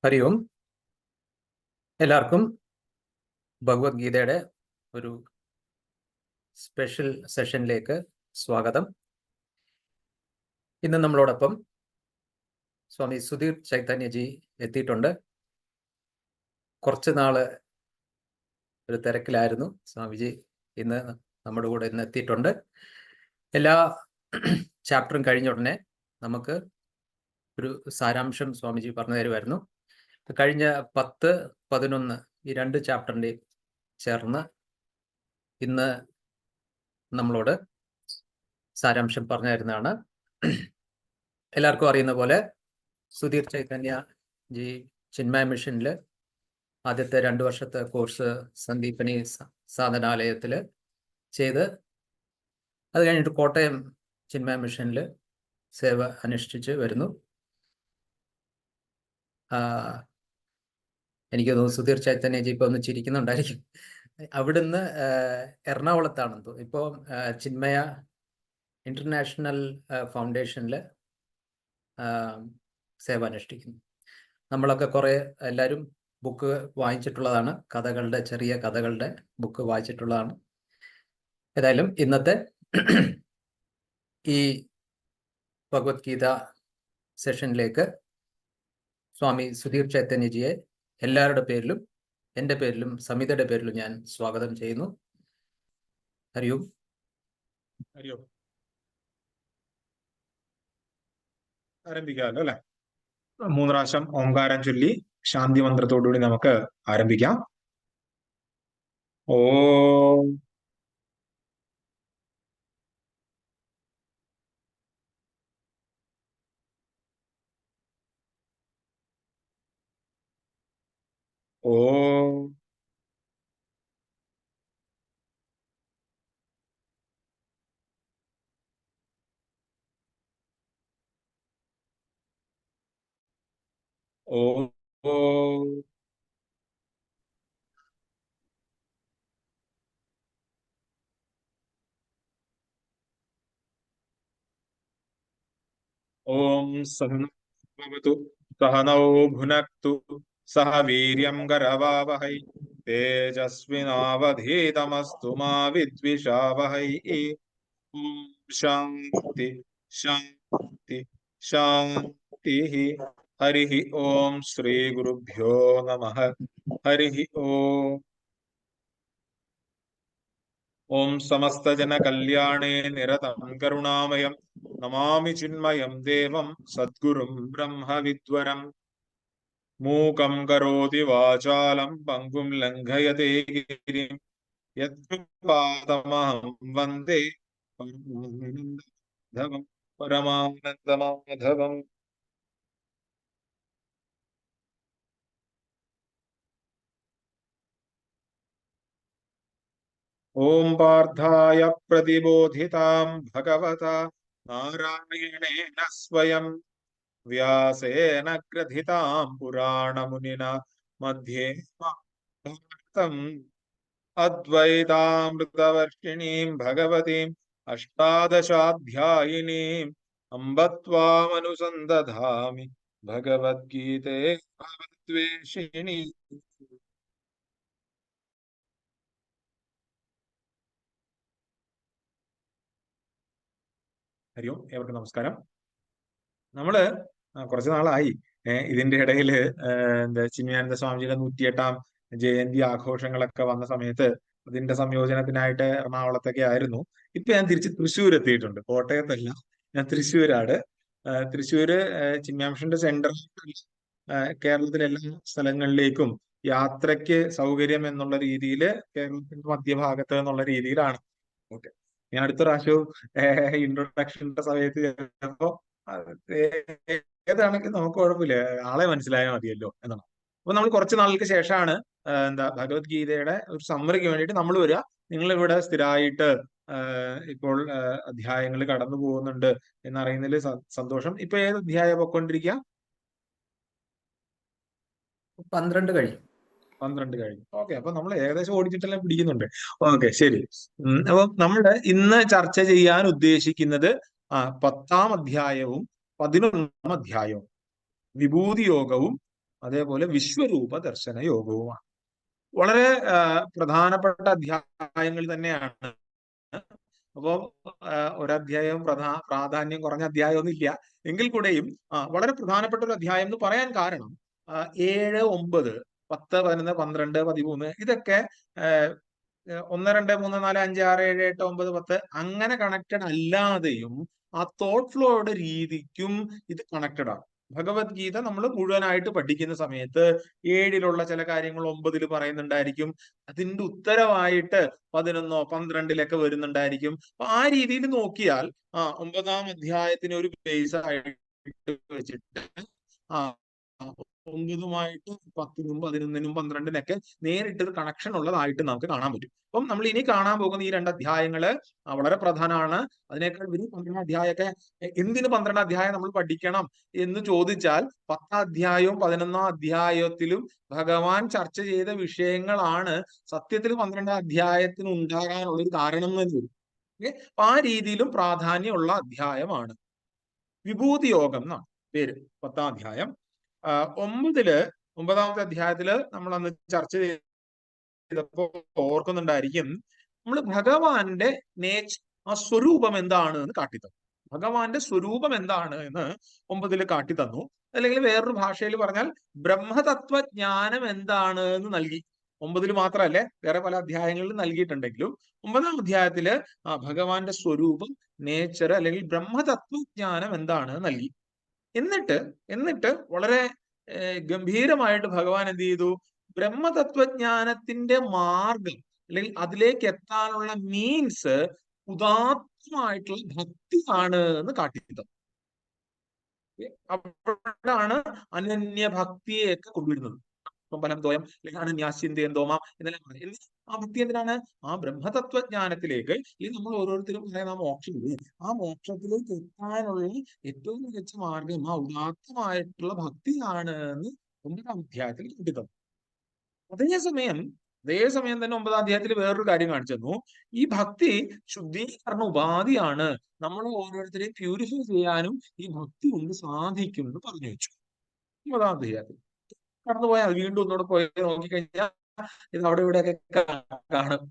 ഹരി ഓം. എല്ലാവർക്കും ഭഗവത്ഗീതയുടെ ഒരു സ്പെഷ്യൽ സെഷനിലേക്ക് സ്വാഗതം. ഇന്ന് നമ്മളോടൊപ്പം സ്വാമി സുധീർ ചൈതന്യജി എത്തിയിട്ടുണ്ട്. കുറച്ച് നാള് ഒരു തിരക്കിലായിരുന്നു. സ്വാമിജി ഇന്ന് നമ്മുടെ കൂടെ ഇന്ന് എത്തിയിട്ടുണ്ട്. എല്ലാ ചാപ്റ്ററും കഴിഞ്ഞ ഉടനെ നമുക്ക് ഒരു സാരാംശം സ്വാമിജി പറഞ്ഞു തരുമായിരുന്നു. കഴിഞ്ഞ 10, 11 ഈ 2 ചാപ്റ്ററിൻ്റെയും ചേർന്ന് ഇന്ന് നമ്മളോട് സാരാംശം പറഞ്ഞു തരുന്നതാണ്. എല്ലാവർക്കും അറിയുന്ന പോലെ സുധീർ ചൈതന്യ ജി ചിന്മയ മിഷനിൽ ആദ്യത്തെ 2 വർഷത്തെ കോഴ്സ് സന്ദീപനി സാധനാലയത്തിൽ ചെയ്ത് അത് കഴിഞ്ഞിട്ട് കോട്ടയം ചിന്മയ മിഷനിൽ സേവ അനുഷ്ഠിച്ച് വരുന്നു. എനിക്ക് തോന്നുന്നു സുധീർ ചൈതന്യജി ഇപ്പോൾ ഒന്ന് ചിരിക്കുന്നുണ്ടായിരിക്കും. അവിടുന്ന് എറണാകുളത്താണെന്ന് തോന്നുന്നു. ഇപ്പോൾ ചിന്മയ ഇന്റർനാഷണൽ ഫൗണ്ടേഷനിൽ സേവ അനുഷ്ഠിക്കുന്നു. നമ്മളൊക്കെ എല്ലാവരും ബുക്ക് വായിച്ചിട്ടുള്ളതാണ്. ചെറിയ കഥകളുടെ ബുക്ക് വായിച്ചിട്ടുള്ളതാണ്. ഏതായാലും ഇന്നത്തെ ഈ ഭഗവത്ഗീത സെഷനിലേക്ക് സ്വാമി സുധീർ ചൈതന്യജിയെ എല്ലാവരുടെ പേരിലും എൻ്റെ പേരിലും സമിതിയുടെ പേരിലും ഞാൻ സ്വാഗതം ചെയ്യുന്നു. ഹരി ഓം. ഹരി ഓം. ആരംഭിക്കാമല്ലോ അല്ലെ? 3 പ്രാവശ്യം ഓംകാരം ചൊല്ലി ശാന്തി മന്ത്രത്തോടുകൂടി നമുക്ക് ആരംഭിക്കാം. ഓം ഓം ഓം ഓം ഓം സഹനൗ സഹനൗ ഭുനക്തു സഹ വീര്യം കരവാവഹൈ തേജസ്വിനാവധീതമസ്തു മാ വിദ്വിഷാവഹൈ. ഓം ശാന്തി ശാന്തി ശാന്തി. ഹരി ഓം. ശ്രീ ഗുരുഭ്യോ നമഃ. ഹരി ഓം. ഓം സമസ്ത ജന കല്യാണേ നിരതം കരുണാമയം നമാമി ചിന്മയം ദേവം സദ്ഗുരും ബ്രഹ്മവിദ്വരം. മൂകം കരോതി വാചാലം പങ്കും ലംഘയതേ ഗിരിം യത്കൃപാതമഹം വന്ദേ പരമാനന്ദമാധവം. ഓം പാർത്ഥായ പ്രതിബോധിതാം ഭഗവതാ നാരായണേന സ്വയം വ്യാസേന ഗ്രഥിതാം പുരാണമുനിന മധ്യേ ഭാരതം അദ്വൈതാമൃതവർഷിണീം ഭഗവതീം അഷ്ടാദശാധ്യായിനീം അംബ ത്വാമനുസന്ദധാമി ഭഗവദ്ഗീതേ ഭവദ്വേഷിണീ. ഹരി ഓം. ഏവർക്കും നമസ്കാരം. നമ്മള് കുറച്ചു നാളായി ഇതിന്റെ ഇടയില് ചിന്മയാനന്ദ സ്വാമിജിയുടെ 108ാം ജയന്തി ആഘോഷങ്ങളൊക്കെ വന്ന സമയത്ത് അതിന്റെ സംയോജനത്തിനായിട്ട് എറണാകുളത്തൊക്കെ ആയിരുന്നു. ഇപ്പൊ ഞാൻ തിരിച്ച് തൃശ്ശൂർ എത്തിയിട്ടുണ്ട്. കോട്ടയത്തല്ല, ഞാൻ തൃശ്ശൂരാണ്. തൃശ്ശൂര് ചിന്മയ മിഷന്റെ സെന്റർ കേരളത്തിലെ എല്ലാ സ്ഥലങ്ങളിലേക്കും യാത്രയ്ക്ക് സൗകര്യം എന്നുള്ള രീതിയിൽ കേരളത്തിന്റെ മധ്യഭാഗത്ത് എന്നുള്ള രീതിയിലാണ്. ഓക്കെ, ഞാൻ അടുത്ത പ്രാവശ്യവും ഇൻട്രൊഡക്ഷന്റെ സമയത്ത് ചിലപ്പോ ഏതാണെങ്കിൽ നമുക്ക് കുഴപ്പമില്ല, ആളെ മനസ്സിലായാൽ മതിയല്ലോ എന്നാണ്. അപ്പൊ നമ്മൾ കുറച്ച് നാളുകൾക്ക് ശേഷമാണ് ഭഗവത്ഗീതയുടെ ഒരു സമ്മറിക്ക് വേണ്ടിയിട്ട് നമ്മൾ വരിക. നിങ്ങൾ ഇവിടെ സ്ഥിരമായിട്ട് ഇപ്പോൾ അധ്യായങ്ങൾ കടന്നു പോകുന്നുണ്ട് എന്നറിയുന്നതിൽ സന്തോഷം. ഇപ്പൊ ഏത് അധ്യായം പൊയ്ക്കൊണ്ടിരിക്കുക? 12 കഴിഞ്ഞു. 12 കഴിഞ്ഞു. ഓക്കെ, അപ്പൊ നമ്മൾ ഏകദേശം ഓടിച്ചിട്ടെല്ലാം പിടിക്കുന്നുണ്ട്. ഓക്കെ, ശരി. അപ്പൊ നമ്മൾ ഇന്ന് ചർച്ച ചെയ്യാൻ ഉദ്ദേശിക്കുന്നത് 10ാം അധ്യായവും 11ാം അധ്യായവും വിഭൂതി യോഗവും അതേപോലെ വിശ്വരൂപ ദർശന യോഗവുമാണ്. വളരെ പ്രധാനപ്പെട്ട അധ്യായങ്ങൾ തന്നെയാണ്. അപ്പോ ഒരധ്യായം പ്രാധാന്യം കുറഞ്ഞ അധ്യായമൊന്നും ഇല്ല. എങ്കിൽ കൂടെയും വളരെ പ്രധാനപ്പെട്ട ഒരു അധ്യായം എന്ന് പറയാൻ കാരണം 7, 9, 10, 11, 12, 13 ഇതൊക്കെ 1, 2, 3, 4, 5, 6, 7, 8, 9, 10 അങ്ങനെ കണക്റ്റഡ് അല്ലാതെയും ആ തോട്ട് ഫ്ലോയുടെ രീതിക്കും ഇത് കണക്റ്റഡ് ആണ്. ഭഗവത്ഗീത നമ്മൾ മുഴുവനായിട്ട് പഠിക്കുന്ന സമയത്ത് 7ലുള്ള ചില കാര്യങ്ങൾ 9 പറയുന്നുണ്ടായിരിക്കും. അതിന്റെ ഉത്തരവായിട്ട് 11, 12 വരുന്നുണ്ടായിരിക്കും. അപ്പൊ ആ രീതിയിൽ നോക്കിയാൽ 9ാം അധ്യായത്തിന് ഒരു ബേസ് ആയിട്ട് വെച്ചിട്ട് 9ഉമായിട്ട് 10നും 11നും 12നൊക്കെ നേരിട്ട് കണക്ഷൻ ഉള്ളതായിട്ട് നമുക്ക് കാണാൻ പറ്റും. അപ്പം നമ്മൾ ഇനി കാണാൻ പോകുന്ന ഈ 2 അധ്യായങ്ങള് വളരെ പ്രധാനമാണ്. അതിനേക്കാൾ വലിയ 12 അധ്യായമൊക്കെ എന്തിന് 12 അധ്യായം നമ്മൾ പഠിക്കണം എന്ന് ചോദിച്ചാൽ 10ാം അധ്യായവും 11ാം അധ്യായത്തിലും ഭഗവാൻ ചർച്ച ചെയ്ത വിഷയങ്ങളാണ് സത്യത്തിൽ 12ാം അധ്യായത്തിന് ഉണ്ടാകാനുള്ള ഒരു കാരണം എന്ന് വരും. അപ്പൊ ആ രീതിയിലും പ്രാധാന്യമുള്ള അധ്യായമാണ്. വിഭൂതി യോഗം എന്നാണ് പേര് 10ാം അധ്യായം. 9ാമത്തെ അധ്യായത്തില് നമ്മൾ അന്ന് ചർച്ച ചെയ്തപ്പോ ഓർക്കുന്നുണ്ടായിരിക്കും, നമ്മൾ ഭഗവാന്റെ ആ സ്വരൂപം എന്താണ് എന്ന് കാട്ടിത്തന്നു. ഭഗവാന്റെ സ്വരൂപം എന്താണ് എന്ന് 9 കാട്ടിത്തന്നു. അല്ലെങ്കിൽ വേറൊരു ഭാഷയിൽ പറഞ്ഞാൽ ബ്രഹ്മതത്വജ്ഞാനം എന്താണ് എന്ന് നൽകി. 9 മാത്രമല്ലേ, വേറെ പല അധ്യായങ്ങളിലും നൽകിയിട്ടുണ്ടെങ്കിലും 9ാം അധ്യായത്തില് ഭഗവാന്റെ സ്വരൂപം, നേച്ചർ അല്ലെങ്കിൽ ബ്രഹ്മതത്വജ്ഞാനം എന്താണ് നൽകി. എന്നിട്ട് വളരെ ഗംഭീരമായിട്ട് ഭഗവാൻ എന്ത് ചെയ്തു? ബ്രഹ്മതത്വജ്ഞാനത്തിന്റെ മാർഗം അല്ലെങ്കിൽ അതിലേക്ക് എത്താനുള്ള മീൻസ് ഉദാത്തമായിട്ടുള്ള ഭക്തിയാണ് എന്ന് കാട്ടിത്തന്നു. അപ്പോഴാണ് അനന്യ ഭക്തിയെയൊക്കെ കൊണ്ടുവരുന്നത്. ഫലം തോയം അല്ലെങ്കിൽ അനന്യാശ്ചിന്തയം തോമാം എന്നെല്ലാം പറയും. ആ ഭക്തി എന്തിനാണ്? ആ ബ്രഹ്മതത്വജ്ഞാനത്തിലേക്ക്, അല്ലെങ്കിൽ നമ്മൾ ഓരോരുത്തരും പറയുന്ന ആ മോക്ഷമില്ലേ, ആ മോക്ഷത്തിലേക്ക് എത്താനുള്ള ഏറ്റവും മികച്ച മാർഗം ആ ഉദാത്തമായിട്ടുള്ള ഭക്തിയാണ് എന്ന് 9ാം അധ്യായത്തിൽ കിട്ടിത്തന്നു. അതേസമയം തന്നെ 9ാം അധ്യായത്തിൽ വേറൊരു കാര്യം കാണിച്ചു തന്നു. ഈ ഭക്തി ശുദ്ധീകരണ ഉപാധിയാണ്. നമ്മൾ ഓരോരുത്തരെയും പ്യൂരിഫൈ ചെയ്യാനും ഈ ഭക്തി കൊണ്ട് സാധിക്കും എന്ന് പറഞ്ഞു വെച്ചു 9ാം അധ്യായത്തിൽ. കടന്നുപോയാൽ വീണ്ടും ഒന്നുകൂടെ പോയി നോക്കിക്കഴിഞ്ഞാൽ ഇത് അവിടെ ഇവിടെയൊക്കെ കാണും.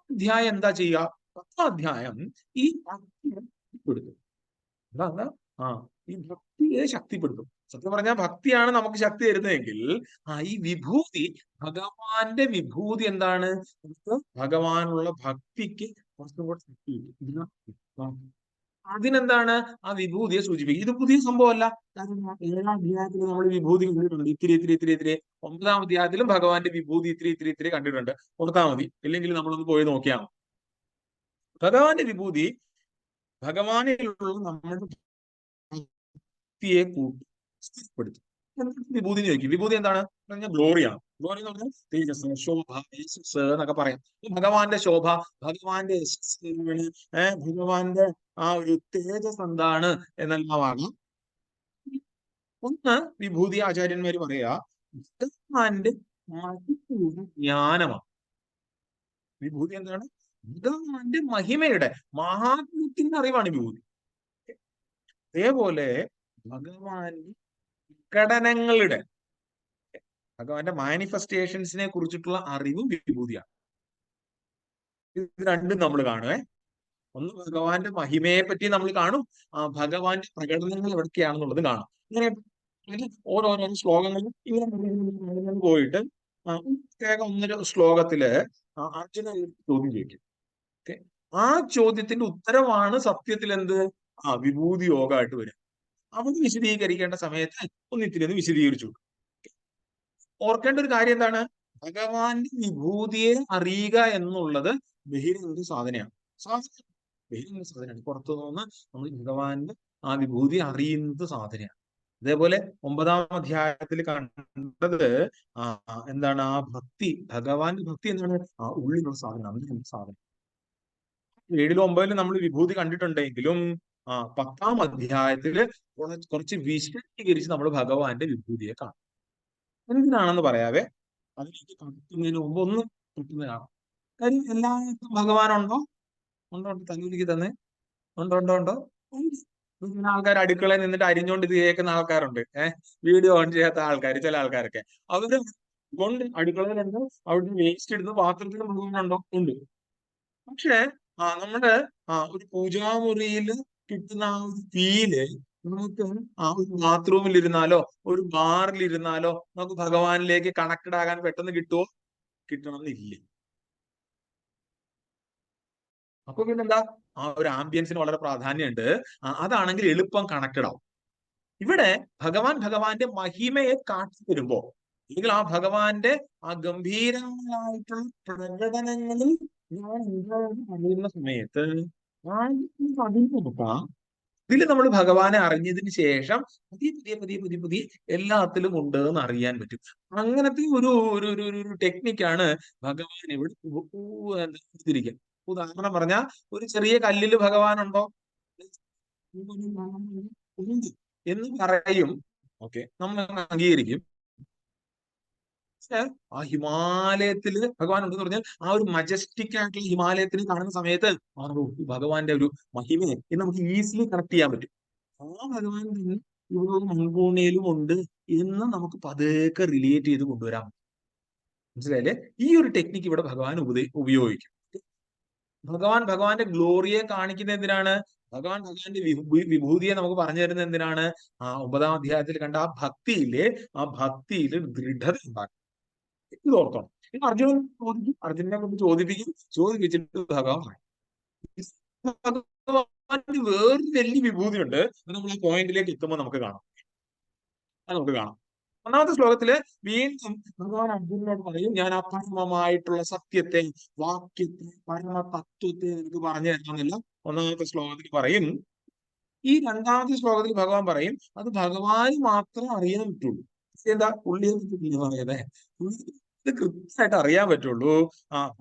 അധ്യായം എന്താ ചെയ്യുക? 10ാം അധ്യായം ഈ ഭക്തിയെ ശക്തിപ്പെടുത്തും. എന്താണ്? ഈ ഭക്തിയെ ശക്തിപ്പെടുത്തും. സത്യം പറഞ്ഞാൽ ഭക്തിയാണ് നമുക്ക് ശക്തി തരുന്നതെങ്കിൽ ഈ വിഭൂതി, ഭഗവാന്റെ വിഭൂതി എന്താണ്? ഭഗവാനുള്ള ഭക്തിക്ക് കുറച്ചും കൂടെ ശക്തി കിട്ടും. അതിനെന്താണ്? ആ വിഭൂതിയെ സൂചിപ്പിക്കും. ഇത് പുതിയ സംഭവമല്ല. കാരണം 7ാം അധ്യായത്തിൽ നമ്മൾ വിഭൂതി കണ്ടിട്ടുണ്ട്. ഇത്തിരി 9ാം അധ്യായത്തിലും ഭഗവാന്റെ വിഭൂതി ഇത്തിരി കണ്ടിട്ടുണ്ട്. ഓർത്താൽ മതി. ഇല്ലെങ്കിൽ നമ്മളൊന്ന് പോയി നോക്കിയാൽ മതി. ഭഗവാന്റെ വിഭൂതി ഭഗവാനിലുള്ള നമ്മുടെ ഭക്തിയെ കൂട്ടി സ്ഥിരപ്പെടുത്തും. വിഭൂതി എന്ന് ചോദിക്കും. വിഭൂതി എന്താണ്? ഗ്ലോറിയാണ്. ഗ്ലോറി എന്ന് പറഞ്ഞാൽ തേജസ്, ശോഭ, യശസ് എന്നൊക്കെ പറയാം. ഭഗവാന്റെ ശോഭ, ഭഗവാന്റെ യശസ്, ഭഗവാന്റെ ആ ഒരു തേജസ് എന്താണ് എന്നെല്ലാമാണ്. ഒന്ന് വിഭൂതി ആചാര്യന്മാര് പറയാ ഭഗവാന്റെ ജ്ഞാനമാണ്. വിഭൂതി എന്താണ്? ഭഗവാന്റെ മഹിമയുടെ, മഹാത്മ്യത്തിന്റെ അറിവാണ് വിഭൂതി. അതേപോലെ ഭഗവാന്റെ പ്രകടനങ്ങളുടെ, ഭഗവാന്റെ മാനിഫെസ്റ്റേഷൻസിനെ കുറിച്ചിട്ടുള്ള അറിവും വിഭൂതിയാണ്. ഇത് രണ്ടും നമ്മൾ കാണുവേ. ഒന്ന് ഭഗവാന്റെ മഹിമയെ പറ്റി നമ്മൾ കാണും, ഭഗവാന്റെ പ്രകടനങ്ങൾ എവിടൊക്കെയാണെന്നുള്ളത് കാണും. ഇങ്ങനെ ഓരോരോ ശ്ലോകങ്ങളിൽ ഇങ്ങനെ പോയിട്ട് പ്രത്യേക 1 ശ്ലോകത്തില് അർജുനൻ ചോദ്യം ചോദിക്കും. ആ ചോദ്യത്തിന്റെ ഉത്തരവാണ് സത്യത്തിൽ എന്ത്? വിഭൂതി യോഗമായിട്ട് വരും. അവിടെ വിശദീകരിക്കേണ്ട സമയത്ത് ഒന്നിത്തിരി വിശദീകരിച്ചു. ഓർക്കേണ്ട ഒരു കാര്യം എന്താണ്? ഭഗവാന്റെ വിഭൂതിയെ അറിയുക എന്നുള്ളത് ബഹിരംഗ സാധനയാണ്. ബഹിരംഗ സാധനമാണ്. പുറത്തു നിന്ന് നമ്മൾ ഭഗവാന്റെ ആ വിഭൂതി അറിയുന്നത് സാധനയാണ്. അതേപോലെ 9ാം അധ്യായത്തിൽ കണ്ടത് എന്താണ്? ആ ഭക്തി, ഭഗവാന്റെ ഭക്തി എന്താണ്? ഉള്ളിലുള്ള സാധനം, സാധനം. 7ലും 9ലും നമ്മൾ വിഭൂതി കണ്ടിട്ടുണ്ടെങ്കിലും 10ാം അധ്യായത്തില് കുറച്ച് വിശദീകരിച്ച് നമ്മൾ ഭഗവാന്റെ വിഭൂതിയെ കാണും. എന്തിനാണെന്ന് പറയാവേ, അതിലേക്ക് കടത്തുന്നതിന് മുമ്പ് ഒന്ന് കിട്ടുന്നതാണ്. കാര്യം എല്ലാവർക്കും ഭഗവാനുണ്ടോ? ഉണ്ടോ? തലയിലേക്ക് തന്നെ ഉണ്ടോ? ചില ആൾക്കാർ അടുക്കളയിൽ നിന്നിട്ട് അരിഞ്ഞോണ്ട് ഇത് കേൾക്കുന്ന ആൾക്കാരുണ്ട്. വീഡിയോ ഓൺ ചെയ്യാത്ത ആൾക്കാർ, ചില ആൾക്കാരൊക്കെ അവര് കൊണ്ട് അടുക്കളയിലുണ്ട്, അവിടുന്ന് വേസ്റ്റ് എടുത്ത് പാത്രത്തിൽ മുഴുവനുണ്ടോ ഉണ്ട്. പക്ഷെ നമ്മുടെ ഒരു പൂജാമുറിയിൽ കിട്ടുന്ന ആ ഒരു ഫീല് നമുക്ക് ഒരു ബാത്റൂമിൽ ഇരുന്നാലോ ഒരു ബാറിൽ ഇരുന്നാലോ നമുക്ക് ഭഗവാനിലേക്ക് കണക്റ്റഡ് ആകാൻ പെട്ടെന്ന് കിട്ടുമോ? കിട്ടണമെന്നില്ല. അപ്പൊ പിന്നെന്താ, ആ ഒരു ആംബിയൻസിന് വളരെ പ്രാധാന്യമുണ്ട്. അതാണെങ്കിൽ എളുപ്പം കണക്റ്റഡ് ആവും. ഇവിടെ ഭഗവാന്റെ മഹിമയെ കാട്ടി തരുമ്പോ, അല്ലെങ്കിൽ ആ ഭഗവാന്റെ ആ ഗംഭീരങ്ങളായിട്ടുള്ള പ്രകടനങ്ങളിൽ ഞാൻ എന്താണെന്ന് അറിയുന്ന സമയത്ത് അതിൽ നോക്കാം. ഇതിൽ നമ്മൾ ഭഗവാനെ അറിഞ്ഞതിന് ശേഷം പുതിയ എല്ലാത്തിലും ഉണ്ട് എന്ന് അറിയാൻ പറ്റും. അങ്ങനത്തെ ഒരു ഒരു ഒരു ഒരു ടെക്നിക്കാണ് ഭഗവാൻ ഇവിടെ എടുത്തിരിക്കുക. ഉദാഹരണം പറഞ്ഞാൽ, ഒരു ചെറിയ കല്ലിൽ ഭഗവാനുണ്ടോ ഉണ്ട് എന്ന് പറയും. ഓക്കെ, നമ്മൾ അംഗീകരിക്കും. ആ ഹിമാലയത്തില് ഭഗവാൻ ഉണ്ടെന്ന് പറഞ്ഞാൽ ആ ഒരു മജസ്റ്റിക് ആയിട്ടുള്ള ഹിമാലയത്തിൽ കാണുന്ന സമയത്ത് ഭഗവാന്റെ ഒരു മഹിമയെ നമുക്ക് ഈസിലി കണക്ട് ചെയ്യാൻ പറ്റും. ആ ഭഗവാൻ തന്നെ ഇവിടെ മൺകൂണയിലും ഉണ്ട് എന്ന് നമുക്ക് പതുക്കെ റിലേറ്റ് ചെയ്ത് കൊണ്ടുവരാം. മനസ്സിലായില്ലേ? ഈ ഒരു ടെക്നിക്ക് ഇവിടെ ഭഗവാൻ ഉപയോഗിക്കും. ഭഗവാന്റെ ഗ്ലോറിയെ കാണിക്കുന്ന എന്തിനാണ്? ഭഗവാന്റെ വിഭൂതിയെ നമുക്ക് പറഞ്ഞു തരുന്നത് എന്തിനാണ്? 9-ാം അധ്യായത്തിൽ കണ്ട ആ ഭക്തിയിലെ, ആ ഭക്തിയിൽ ദൃഢത ഉണ്ടാക്കും. ഇത് ഓർത്തോണം. ഇത് അർജുനനെ കൊണ്ട് ചോദിപ്പിച്ചിട്ട് ഭഗവാൻ ഭഗവാന് വേറൊരു വലിയ വിഭൂതിയുണ്ട്. നമ്മൾ ആ പോയിന്റിലേക്ക് എത്തുമ്പോൾ നമുക്ക് കാണാം. ഒന്നാമത്തെ ശ്ലോകത്തില് വീണ്ടും ഭഗവാൻ അർജുനനോട് പറയും, ഞാൻ ആ പരമമായിട്ടുള്ള സത്യത്തെ, വാക്യത്തെ, പരമതത്വത്തെ എനിക്ക് പറഞ്ഞു തരാമെന്നില്ല. ഒന്നാമത്തെ ശ്ലോകത്തിൽ പറയും. ഈ 2-ാമത്തെ ശ്ലോകത്തിൽ ഭഗവാൻ പറയും, അത് ഭഗവാന് മാത്രം അറിയാൻ പറ്റുള്ളൂ. എന്താ? പുള്ളിയെ പറ്റി പറയതേ, ഇത് കൃത്യമായിട്ട് അറിയാൻ പറ്റുള്ളൂ.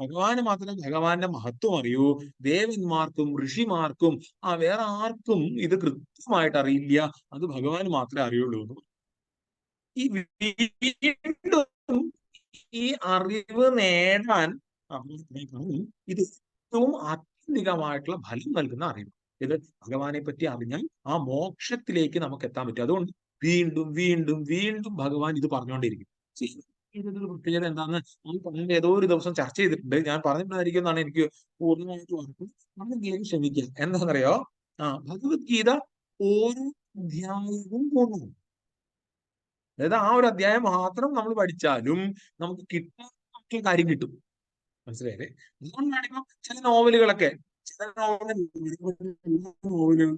ഭഗവാന് മാത്രമേ ഭഗവാന്റെ മഹത്വം അറിയൂ. ദേവന്മാർക്കും ഋഷിമാർക്കും വേറെ ആർക്കും ഇത് കൃത്യമായിട്ട് അറിയില്ല. അത് ഭഗവാന് മാത്രമേ അറിയുള്ളൂ എന്ന്. ഈ വീണ്ടും ഈ അറിവ് നേടാൻ ഇത് ഏറ്റവും ആത്യന്തികമായിട്ടുള്ള ഫലം നൽകുന്ന അറിവ്. ഇത് ഭഗവാനെ പറ്റി അറിഞ്ഞാൽ ആ മോക്ഷത്തിലേക്ക് നമുക്ക് എത്താൻ പറ്റും. അതുകൊണ്ട് വീണ്ടും വീണ്ടും വീണ്ടും ഭഗവാൻ ഇത് പറഞ്ഞുകൊണ്ടിരിക്കും. ഇതിന്റെ ഒരു പ്രത്യേകത എന്താണെന്ന് ഞാൻ ഏതോ ഒരു ദിവസം ചർച്ച ചെയ്തിട്ടുണ്ട്. ഞാൻ പറഞ്ഞിട്ടുണ്ടായിരിക്കും എന്നാണ് എനിക്ക് പൂർണ്ണമായിട്ട് ഓർക്കുന്നത്. നമ്മളെങ്കിലും ക്ഷമിക്കുക. എന്താണെന്നറിയോ? ഭഗവത്ഗീത ഓരോ അധ്യായവും പൂർണ്ണമാണ്. അതായത് ആ ഒരു അധ്യായം മാത്രം നമ്മൾ പഠിച്ചാലും നമുക്ക് കിട്ടാൻ കാര്യം കിട്ടും. മനസ്സിലായില്ലേ? അതുകൊണ്ടാണ് ഇപ്പം ചില നോവലുകളൊക്കെ,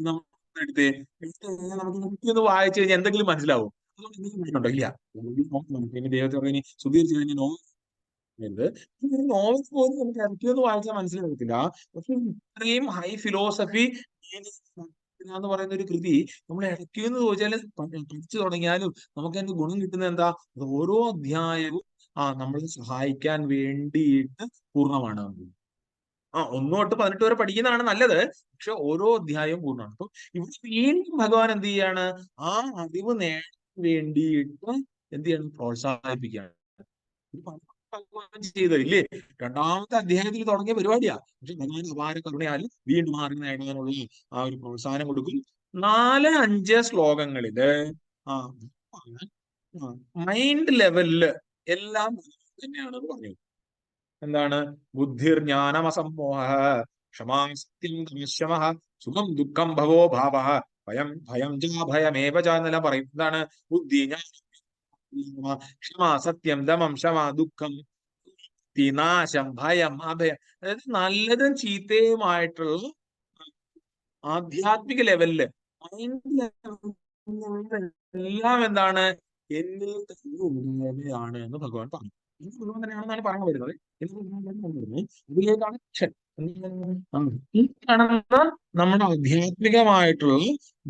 നമ്മൾ എടുത്ത് നമുക്ക് വായിച്ചു കഴിഞ്ഞാൽ എന്തെങ്കിലും മനസ്സിലാവും. അതുകൊണ്ട് എന്തെങ്കിലും ഉണ്ടോ? ഇല്ല. പിന്നെ ദൈവത്തെ സുധീർ ചെയ്ത് നോവൽ പോലും നമുക്ക് ഇടയ്ക്കൊന്നും വായിച്ചാൽ മനസ്സിലാകത്തില്ല. പക്ഷെ ഇത്രയും ഹൈ ഫിലോസഫി എന്ന് പറയുന്ന ഒരു കൃതി നമ്മൾ ഇടയ്ക്കെന്ന് ചോദിച്ചാൽ പഠിച്ചു തുടങ്ങിയാലും നമുക്ക് അതിന്റെ ഗുണം കിട്ടുന്നത് എന്താ? ഓരോ അധ്യായവും നമ്മളെ സഹായിക്കാൻ വേണ്ടിയിട്ട് പൂർണ്ണമാണ്. 1 തൊട്ട് 18 വരെ പഠിക്കുന്നതാണ് നല്ലത്. പക്ഷെ ഓരോ അധ്യായവും പൂർണ്ണമാണ്. അപ്പൊ ഇവിടെ വീണ്ടും ഭഗവാൻ എന്ത് ചെയ്യാണ്? ആ അറിവ് നേടാൻ വേണ്ടിയിട്ട് എന്ത് ചെയ്യണം? പ്രോത്സാഹിപ്പിക്കുകയാണ്. ഭഗവാൻ ചെയ്തില്ലേ? 2-ാമത്തെ അധ്യായത്തിൽ തുടങ്ങിയ പരിപാടിയാ. പക്ഷെ ഭഗവാൻ അപാര കരുണയാൽ വീണ്ടും അറിവ് നേടാനുള്ള ആ ഒരു പ്രോത്സാഹനം കൊടുക്കും. 4-5 ശ്ലോകങ്ങളില് മൈൻഡ് ലെവലില് എല്ലാം തന്നെയാണെന്ന് പറഞ്ഞു. എന്താണ്? ബുദ്ധിർ ജ്ഞാനമസമ്മോഹ, ക്ഷമാ സത്യം ദമഃശമഃ, സുഖം ദുഃഖം ഭവോ ഭാവഃ, ഭയം ഭയമേവ ച എന്നെല്ലാം പറയും. എന്താണ്? ബുദ്ധി, ക്ഷമ, സത്യം, ദമം, ക്ഷമ, ദുഃഖം, നാശം, ഭയം, അഭയം. അതായത് നല്ലതും ചീത്തയുമായിട്ടുള്ള ആധ്യാത്മിക ലെവലില് എല്ലാം എന്താണ്? എന്നിൽ തന്നെ ഉണ്ടാവുകയാണ് എന്ന് ഭഗവാൻ പറഞ്ഞു. ഭഗവാൻ തന്നെയാണെന്നാണ് പറയാൻ വരുന്നത്. ഇതിലേക്കാണ് ഈ കാണുന്ന നമ്മുടെ ആധ്യാത്മികമായിട്ടുള്ള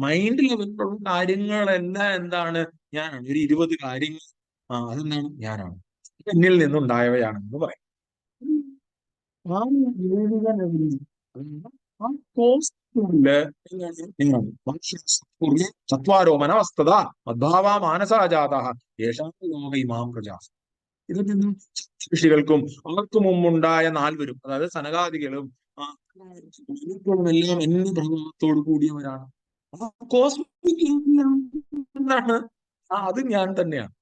മൈൻഡ് ലെവലിലുള്ള കാര്യങ്ങളെല്ലാം എന്താണ്? ഞാനാണ്. ഒരു 20 കാര്യങ്ങൾ അതെന്താണ്? ഞാനാണ്. എന്നിൽ നിന്നുണ്ടായവയാണെന്ന് പറയും. ചത്വാരോ മനവസ്തത മദ്ഭാവ മാനസാജാത യേശാം ലോകൈമാം പ്രജാസ്. ഇതൊക്കെ ഋഷികൾക്കും അവർക്ക് മുമ്പുണ്ടായ 4 അതായത് സനകാദികളും എല്ലാം എന്ന പ്രഭാവത്തോട് കൂടിയവരാണ്. കോസ്മിക് എന്താണ്? അത് ഞാൻ തന്നെയാണ്.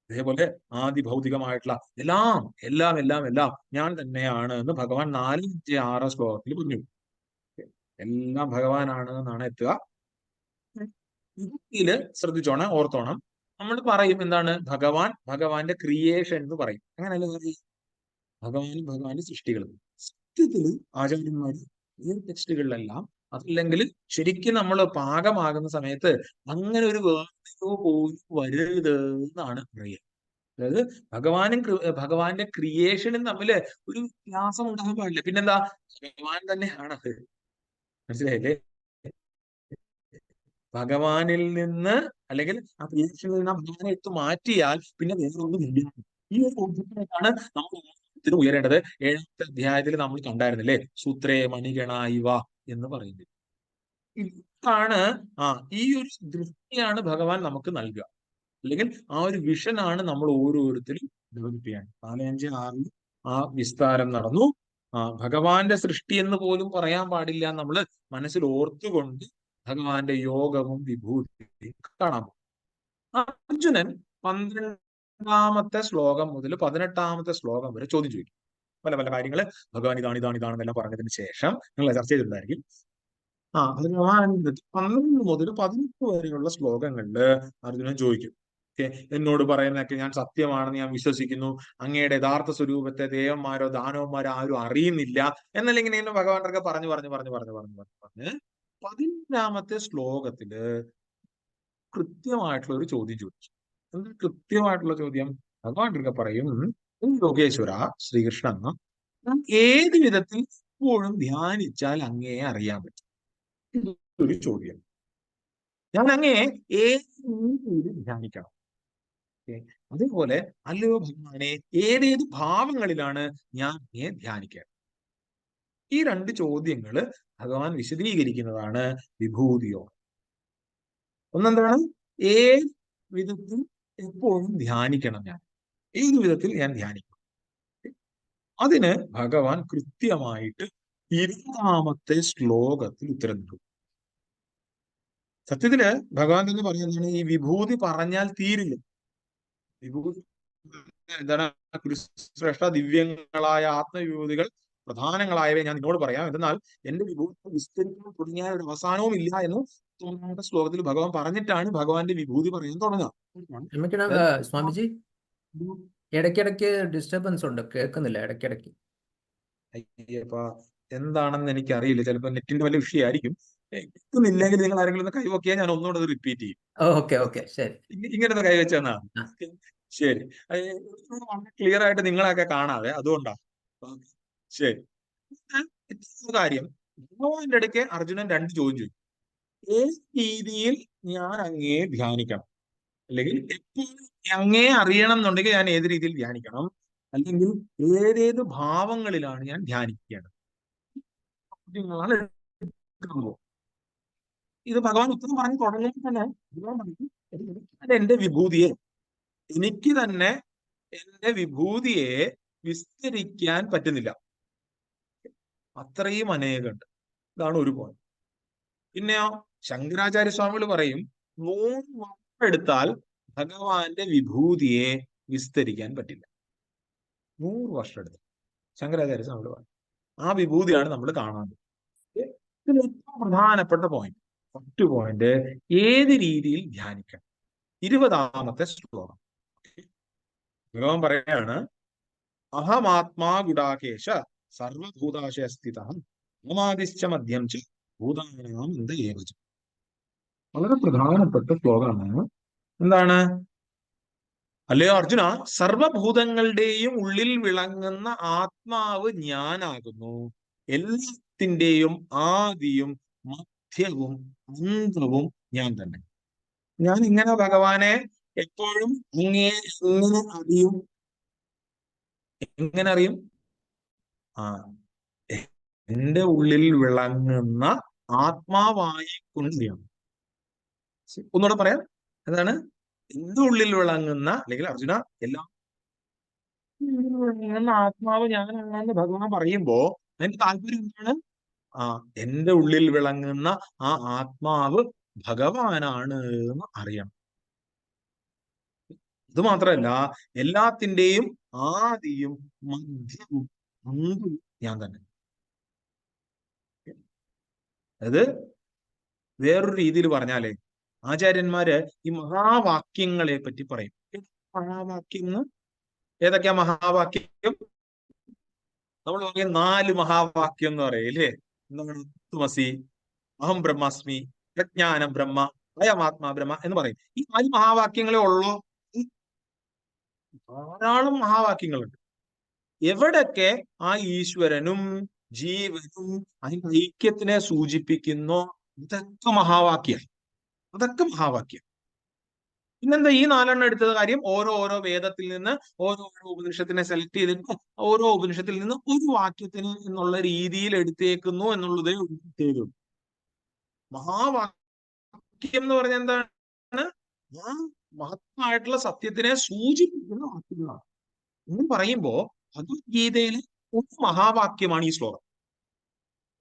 അതേപോലെ ആദി ഭൗതികമായിട്ടുള്ള എല്ലാം എല്ലാം എല്ലാം എല്ലാം ഞാൻ തന്നെയാണ് എന്ന് ഭഗവാൻ 4, 5, 6 ശ്ലോകത്തിൽ പറഞ്ഞു. എല്ലാം ഭഗവാനാണ് എന്നാണ് എത്തുക. ഇതില് ശ്രദ്ധിച്ചോണം, ഓർത്തോണം. നമ്മൾ പറയും എന്താണ്? ഭഗവാന്റെ ക്രിയേഷൻ എന്ന് പറയും. അങ്ങനെയല്ല പറയും, ഭഗവാന്റെ സൃഷ്ടികളും. സത്യത്തില് ആചാര്യന്മാര് ഈ ടെക്സ്റ്റുകളിലെല്ലാം അതല്ലെങ്കിൽ ശരിക്കും നമ്മൾ പാകമാകുന്ന സമയത്ത് അങ്ങനെ ഒരു വേർതിരിവ് പോലും വരരുത് എന്നാണ് പറയുക. അതായത് ഭഗവാന്റെ ക്രിയേഷനും തമ്മില് ഒരു വ്യത്യാസം ഉണ്ടാകാൻ പാടില്ല. പിന്നെന്താ? ഭഗവാൻ തന്നെയാണത്. മനസ്സിലായില്ലേ? ഭഗവാനിൽ നിന്ന് അല്ലെങ്കിൽ ആ ക്രിയേഷനിൽ നിന്ന് ഭഗവാനെ എടുത്ത് മാറ്റിയാൽ പിന്നെ വേറൊന്നും ഇല്ല. ഈ ഒരു ബോധ്യത്തിലേക്കാണ് നമ്മൾ ഓരോരുത്തരും ഉയരേണ്ടത്. 7ാമത്തെ അധ്യായത്തിൽ നമ്മൾ കണ്ടായിരുന്നില്ലേ, സൂത്രേ മണിഗണ ഇവ എന്ന് പറയുന്നത്. ഇതാണ് ഈ ഒരു ദൃഷ്ടിയാണ് ഭഗവാൻ നമുക്ക് നൽകുക. അല്ലെങ്കിൽ ആ ഒരു വിഷനാണ് നമ്മൾ ഓരോരുത്തരും ഡെവലപ്പ് ചെയ്യാൻ. 4, 5, 6 ആ വിസ്താരം നടന്നു. ഭഗവാന്റെ സൃഷ്ടി എന്ന് പോലും പറയാൻ പാടില്ല. നമ്മൾ മനസ്സിൽ ഓർത്തുകൊണ്ട് ഭഗവാന്റെ യോഗവും വിഭൂതിയും കാണാൻ പോകും. അർജുനൻ 12ാമത്തെ ശ്ലോകം മുതൽ 18ാമത്തെ ശ്ലോകം വരെ ചോദ്യം ചോദിക്കും. പല പല കാര്യങ്ങള് ഭഗവാൻ ഇതാണെന്നെല്ലാം പറഞ്ഞതിന് ശേഷം നിങ്ങൾ ചർച്ച ചെയ്തിട്ടുണ്ടായിരിക്കും. ഭഗവാൻ 12 മുതൽ 18 വരെയുള്ള ശ്ലോകങ്ങളില് അർജുനൻ ചോദിക്കും, എന്നോട് പറയുന്നതൊക്കെ ഞാൻ സത്യമാണെന്ന് ഞാൻ വിശ്വസിക്കുന്നു. അങ്ങയുടെ യഥാർത്ഥ സ്വരൂപത്തെ ദേവന്മാരോ ദാനവന്മാരോ ആരും അറിയുന്നില്ല എന്നല്ല ഇങ്ങനെ ഭഗവാനൊക്കെ പറഞ്ഞു 18ാമത്തെ ശ്ലോകത്തില് കൃത്യമായിട്ടുള്ള ഒരു ചോദ്യം ചോദിച്ചു. എന്താ കൃത്യമായിട്ടുള്ള ചോദ്യം? ഭഗവാൻ പറയും, യോഗേശ്വര ശ്രീകൃഷ്ണ, ഏത് വിധത്തിൽ എപ്പോഴും ധ്യാനിച്ചാൽ അങ്ങയെ അറിയാൻ പറ്റും? ഒരു ചോദ്യം. ഞാൻ അങ്ങയെ ഏത് രീതിയിൽ ധ്യാനിക്കണം? അതേപോലെ അല്ലയോ ഭഗവാനെ, ഏതേത് ഭാവങ്ങളിലാണ് ഞാൻ അങ്ങയെ ധ്യാനിക്കുക? ഈ 2 ചോദ്യങ്ങള് ഭഗവാൻ വിശദീകരിക്കുന്നതാണ് വിഭൂതിയോ. ഒന്നെന്താണ്? ഏത് വിധത്തിൽ എപ്പോഴും ധ്യാനിക്കണം ഞാൻ? ഏത് വിധത്തിൽ ഞാൻ ധ്യാനിക്കണം? അതിന് ഭഗവാൻ കൃത്യമായിട്ട് 20ാമത്തെ ശ്ലോകത്തിൽ ഉത്തരം നൽകും. സത്യത്തില് ഭഗവാൻ തന്നെ പറയുന്നതാണ്, ഈ വിഭൂതി പറഞ്ഞാൽ തീരില്ല. വിഭൂതി എന്താണ്? ശ്രേഷ്ഠ ദിവ്യങ്ങളായ ആത്മവിഭൂതികൾ പ്രധാനങ്ങളായവയെ ഞാൻ നിന്നോട് പറയാം. എന്നാൽ എന്റെ വിഭൂതി വിസ്തരിക്കാൻ തുടങ്ങിയ ഒരു അവസാനവും ഇല്ല എന്ന് 9ാമത്തെ ശ്ലോകത്തിൽ ഭഗവാൻ പറഞ്ഞിട്ടാണ് ഭഗവാന്റെ വിഭൂതി പറയാൻ തുടങ്ങുക. ക്ഷമിക്കണം സ്വാമിജി, ഇടയ്ക്കിടയ്ക്ക് ഡിസ്റ്റർബൻസ് ഉണ്ട്, കേൾക്കുന്നില്ല ഇടയ്ക്കിടയ്ക്ക്. അയ്യപ്പ, എന്താണെന്ന് എനിക്ക് അറിയില്ല. ചിലപ്പോൾ നെറ്റിന്റെ വലിയ വിഷയമായിരിക്കും. കേൾക്കുന്നില്ലെങ്കിൽ നിങ്ങൾ ആരെങ്കിലും ഒന്ന് കൈവക്കിയാൽ ഞാൻ ഒന്നുകൂടെ അത് റിപ്പീറ്റ് ചെയ്യും. ഓക്കെ ശരി. ഇങ്ങനത്തെ കൈവച്ചാ ശരി. ക്ലിയർ ആയിട്ട് നിങ്ങളെയൊക്കെ കാണാതെ, അതുകൊണ്ടാ. ശരി. കാര്യം, ഭഗവാന്റെ ഇടയ്ക്ക് അർജുനൻ 2 ചോദ്യം ചോദിക്കും. ഏത് രീതിയിൽ ഞാൻ അങ്ങയെ ധ്യാനിക്കണം? അല്ലെങ്കിൽ എപ്പോഴും അങ്ങയെ അറിയണം എന്നുണ്ടെങ്കിൽ ഞാൻ ഏത് രീതിയിൽ ധ്യാനിക്കണം? അല്ലെങ്കിൽ ഏതേത് ഭാവങ്ങളിലാണ് ഞാൻ ധ്യാനിക്കേണ്ടത്? ഇത് ഭഗവാൻ ഉത്തരം പറഞ്ഞു തുടങ്ങുമ്പോൾ തന്നെ എന്റെ വിഭൂതിയെ എനിക്ക് തന്നെ എന്റെ വിഭൂതിയെ വിസ്തരിക്കാൻ പറ്റുന്നില്ല. അത്രയും അനേകമുണ്ട്. ഇതാണ് ഒരു പോയിന്റ്. പിന്നെയോ ശങ്കരാചാര്യ സ്വാമികൾ പറയും, 100 വർഷം എടുത്താൽ ഭഗവാന്റെ വിഭൂതിയെ വിസ്തരിക്കാൻ പറ്റില്ല. 100 വർഷം എടുത്താൽ. ശങ്കരാചാര്യ സ്വാമികൾ പറയും. ആ വിഭൂതിയാണ് നമ്മൾ കാണാറ്. ഇതിൽ ഏറ്റവും പ്രധാനപ്പെട്ട പോയിന്റ്, ഫസ്റ്റ് പോയിന്റ്, ഏത് രീതിയിൽ ധ്യാനിക്കണം? 20ാമത്തെ ശ്ലോകം ഭഗവാൻ പറയാണ്, അഹമാത്മാ ഗുഡാകേശ സർവഭൂതാശയസ്ഥിത മമാദിശ്ച മധ്യം ച ഭൂതാനാം എന്ത് ഏവച. വളരെ പ്രധാനപ്പെട്ട ശ്ലോകമാണ്. എന്താണ്? അല്ലയോ അർജുന, സർവഭൂതങ്ങളുടെയും ഉള്ളിൽ വിളങ്ങുന്ന ആത്മാവ് ഞാനാകുന്നു. എല്ലാത്തിന്റെയും ആദിയും മധ്യവും അന്തവും ഞാൻ തന്നെ. ഞാൻ ഇങ്ങനെ ഭഗവാനെ എപ്പോഴും എങ്ങനെ അറിയും? എങ്ങനെ അറിയും? എന്റെ ഉള്ളിൽ വിളങ്ങുന്ന ആത്മാവായി കൊണ്ടുവരികയാണ്. ഒന്നുകൂടെ പറയാം. എന്താണ്? എന്റെ ഉള്ളിൽ വിളങ്ങുന്ന, അല്ലെങ്കിൽ അർജുന എല്ലാം വിളങ്ങുന്ന ആത്മാവ് ഞാനാണെന്ന് ഭഗവാൻ പറയുമ്പോ അതിന്റെ താല്പര്യം എന്താണ്? എന്റെ ഉള്ളിൽ വിളങ്ങുന്ന ആ ആത്മാവ് ഭഗവാനാണ് എന്ന് അറിയണം. ഇത് മാത്രമല്ല, എല്ലാത്തിന്റെയും ആദിയും മധ്യവും അന്ത്യവും ഞാൻ തന്നെ. അത് വേറൊരു രീതിയിൽ പറഞ്ഞാലേ, ആചാര്യന്മാര് ഈ മഹാവാക്യങ്ങളെ പറ്റി പറയും. മഹാവാക്യം ഏതൊക്കെയാ മഹാവാക്യം? നമ്മൾ പറയും 4 മഹാവാക്യം എന്ന് പറയും അല്ലേ? എന്താണ്? തത്വമസി, അഹം ബ്രഹ്മാസ്മി, പ്രജ്ഞാനം ബ്രഹ്മ, അയമാത്മാ ബ്രഹ്മ എന്ന് പറയും. ഈ 4 മഹാവാക്യങ്ങളെ ഉള്ളോ? ധാരാളം മഹാവാക്യങ്ങളുണ്ട്. എവിടൊക്കെ ആ ഈശ്വരനും ജീവനും അതിന്റെ ഐക്യത്തിനെ സൂചിപ്പിക്കുന്നോ ഇതൊക്കെ മഹാവാക്യം. അതൊക്കെ മഹാവാക്യം. പിന്നെന്താ ഈ 4 എടുത്തത് കാര്യം? ഓരോ വേദത്തിൽ നിന്ന് ഓരോ ഉപനിഷത്തിനെ സെലക്ട് ചെയ്തിട്ട് ഓരോ ഉപനിഷത്തിൽ നിന്ന് ഒരു വാക്യത്തിന് എന്നുള്ള രീതിയിൽ എടുത്തേക്കുന്നു എന്നുള്ളതേ പ്രത്യേകത. മഹാവാക്യം എന്ന് പറഞ്ഞാൽ എന്താണ്? ആ മഹത്തായിട്ടുള്ള സത്യത്തിനെ സൂചിപ്പിക്കുന്ന വാക്യങ്ങളാണ്. എന്ന് പറയുമ്പോ ഭഗവത്ഗീതയിലെ ഒരു മഹാവാക്യമാണ് ഈ ശ്ലോകം.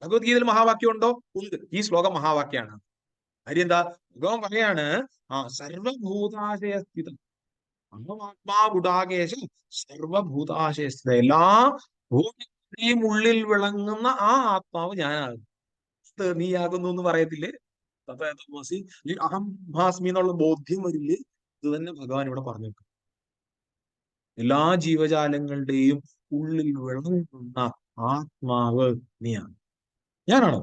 ഭഗവത്ഗീതയിൽ മഹാവാക്യം ഉണ്ടോ? ഉണ്ട്. ഈ ശ്ലോകം മഹാവാക്യാണ്. കാര്യം എന്താ? ഭഗവാൻ പറയാണ്, സർവഭൂതാശയസ്ഥിതം അഹമാത്മാവുടാകേശം സർവഭൂതാശയസ്ഥിത. എല്ലാ ഭൂതങ്ങളുടെയും ഉള്ളിൽ വിളങ്ങുന്ന ആ ആത്മാവ് ഞാനാകുന്നു. നീയാകുന്നു എന്ന് പറയത്തില്ലേ? തഥോസി അഹം ഭാസ്മി എന്നുള്ള ബോധ്യം വരില്ലേ? ഇത് തന്നെ ഭഗവാൻ ഇവിടെ പറഞ്ഞു. എല്ലാ ജീവജാലങ്ങളുടെയും ഉള്ളിൽ വിളങ്ങുന്ന ആത്മാവ് നീയാണ്, ഞാനാണോ?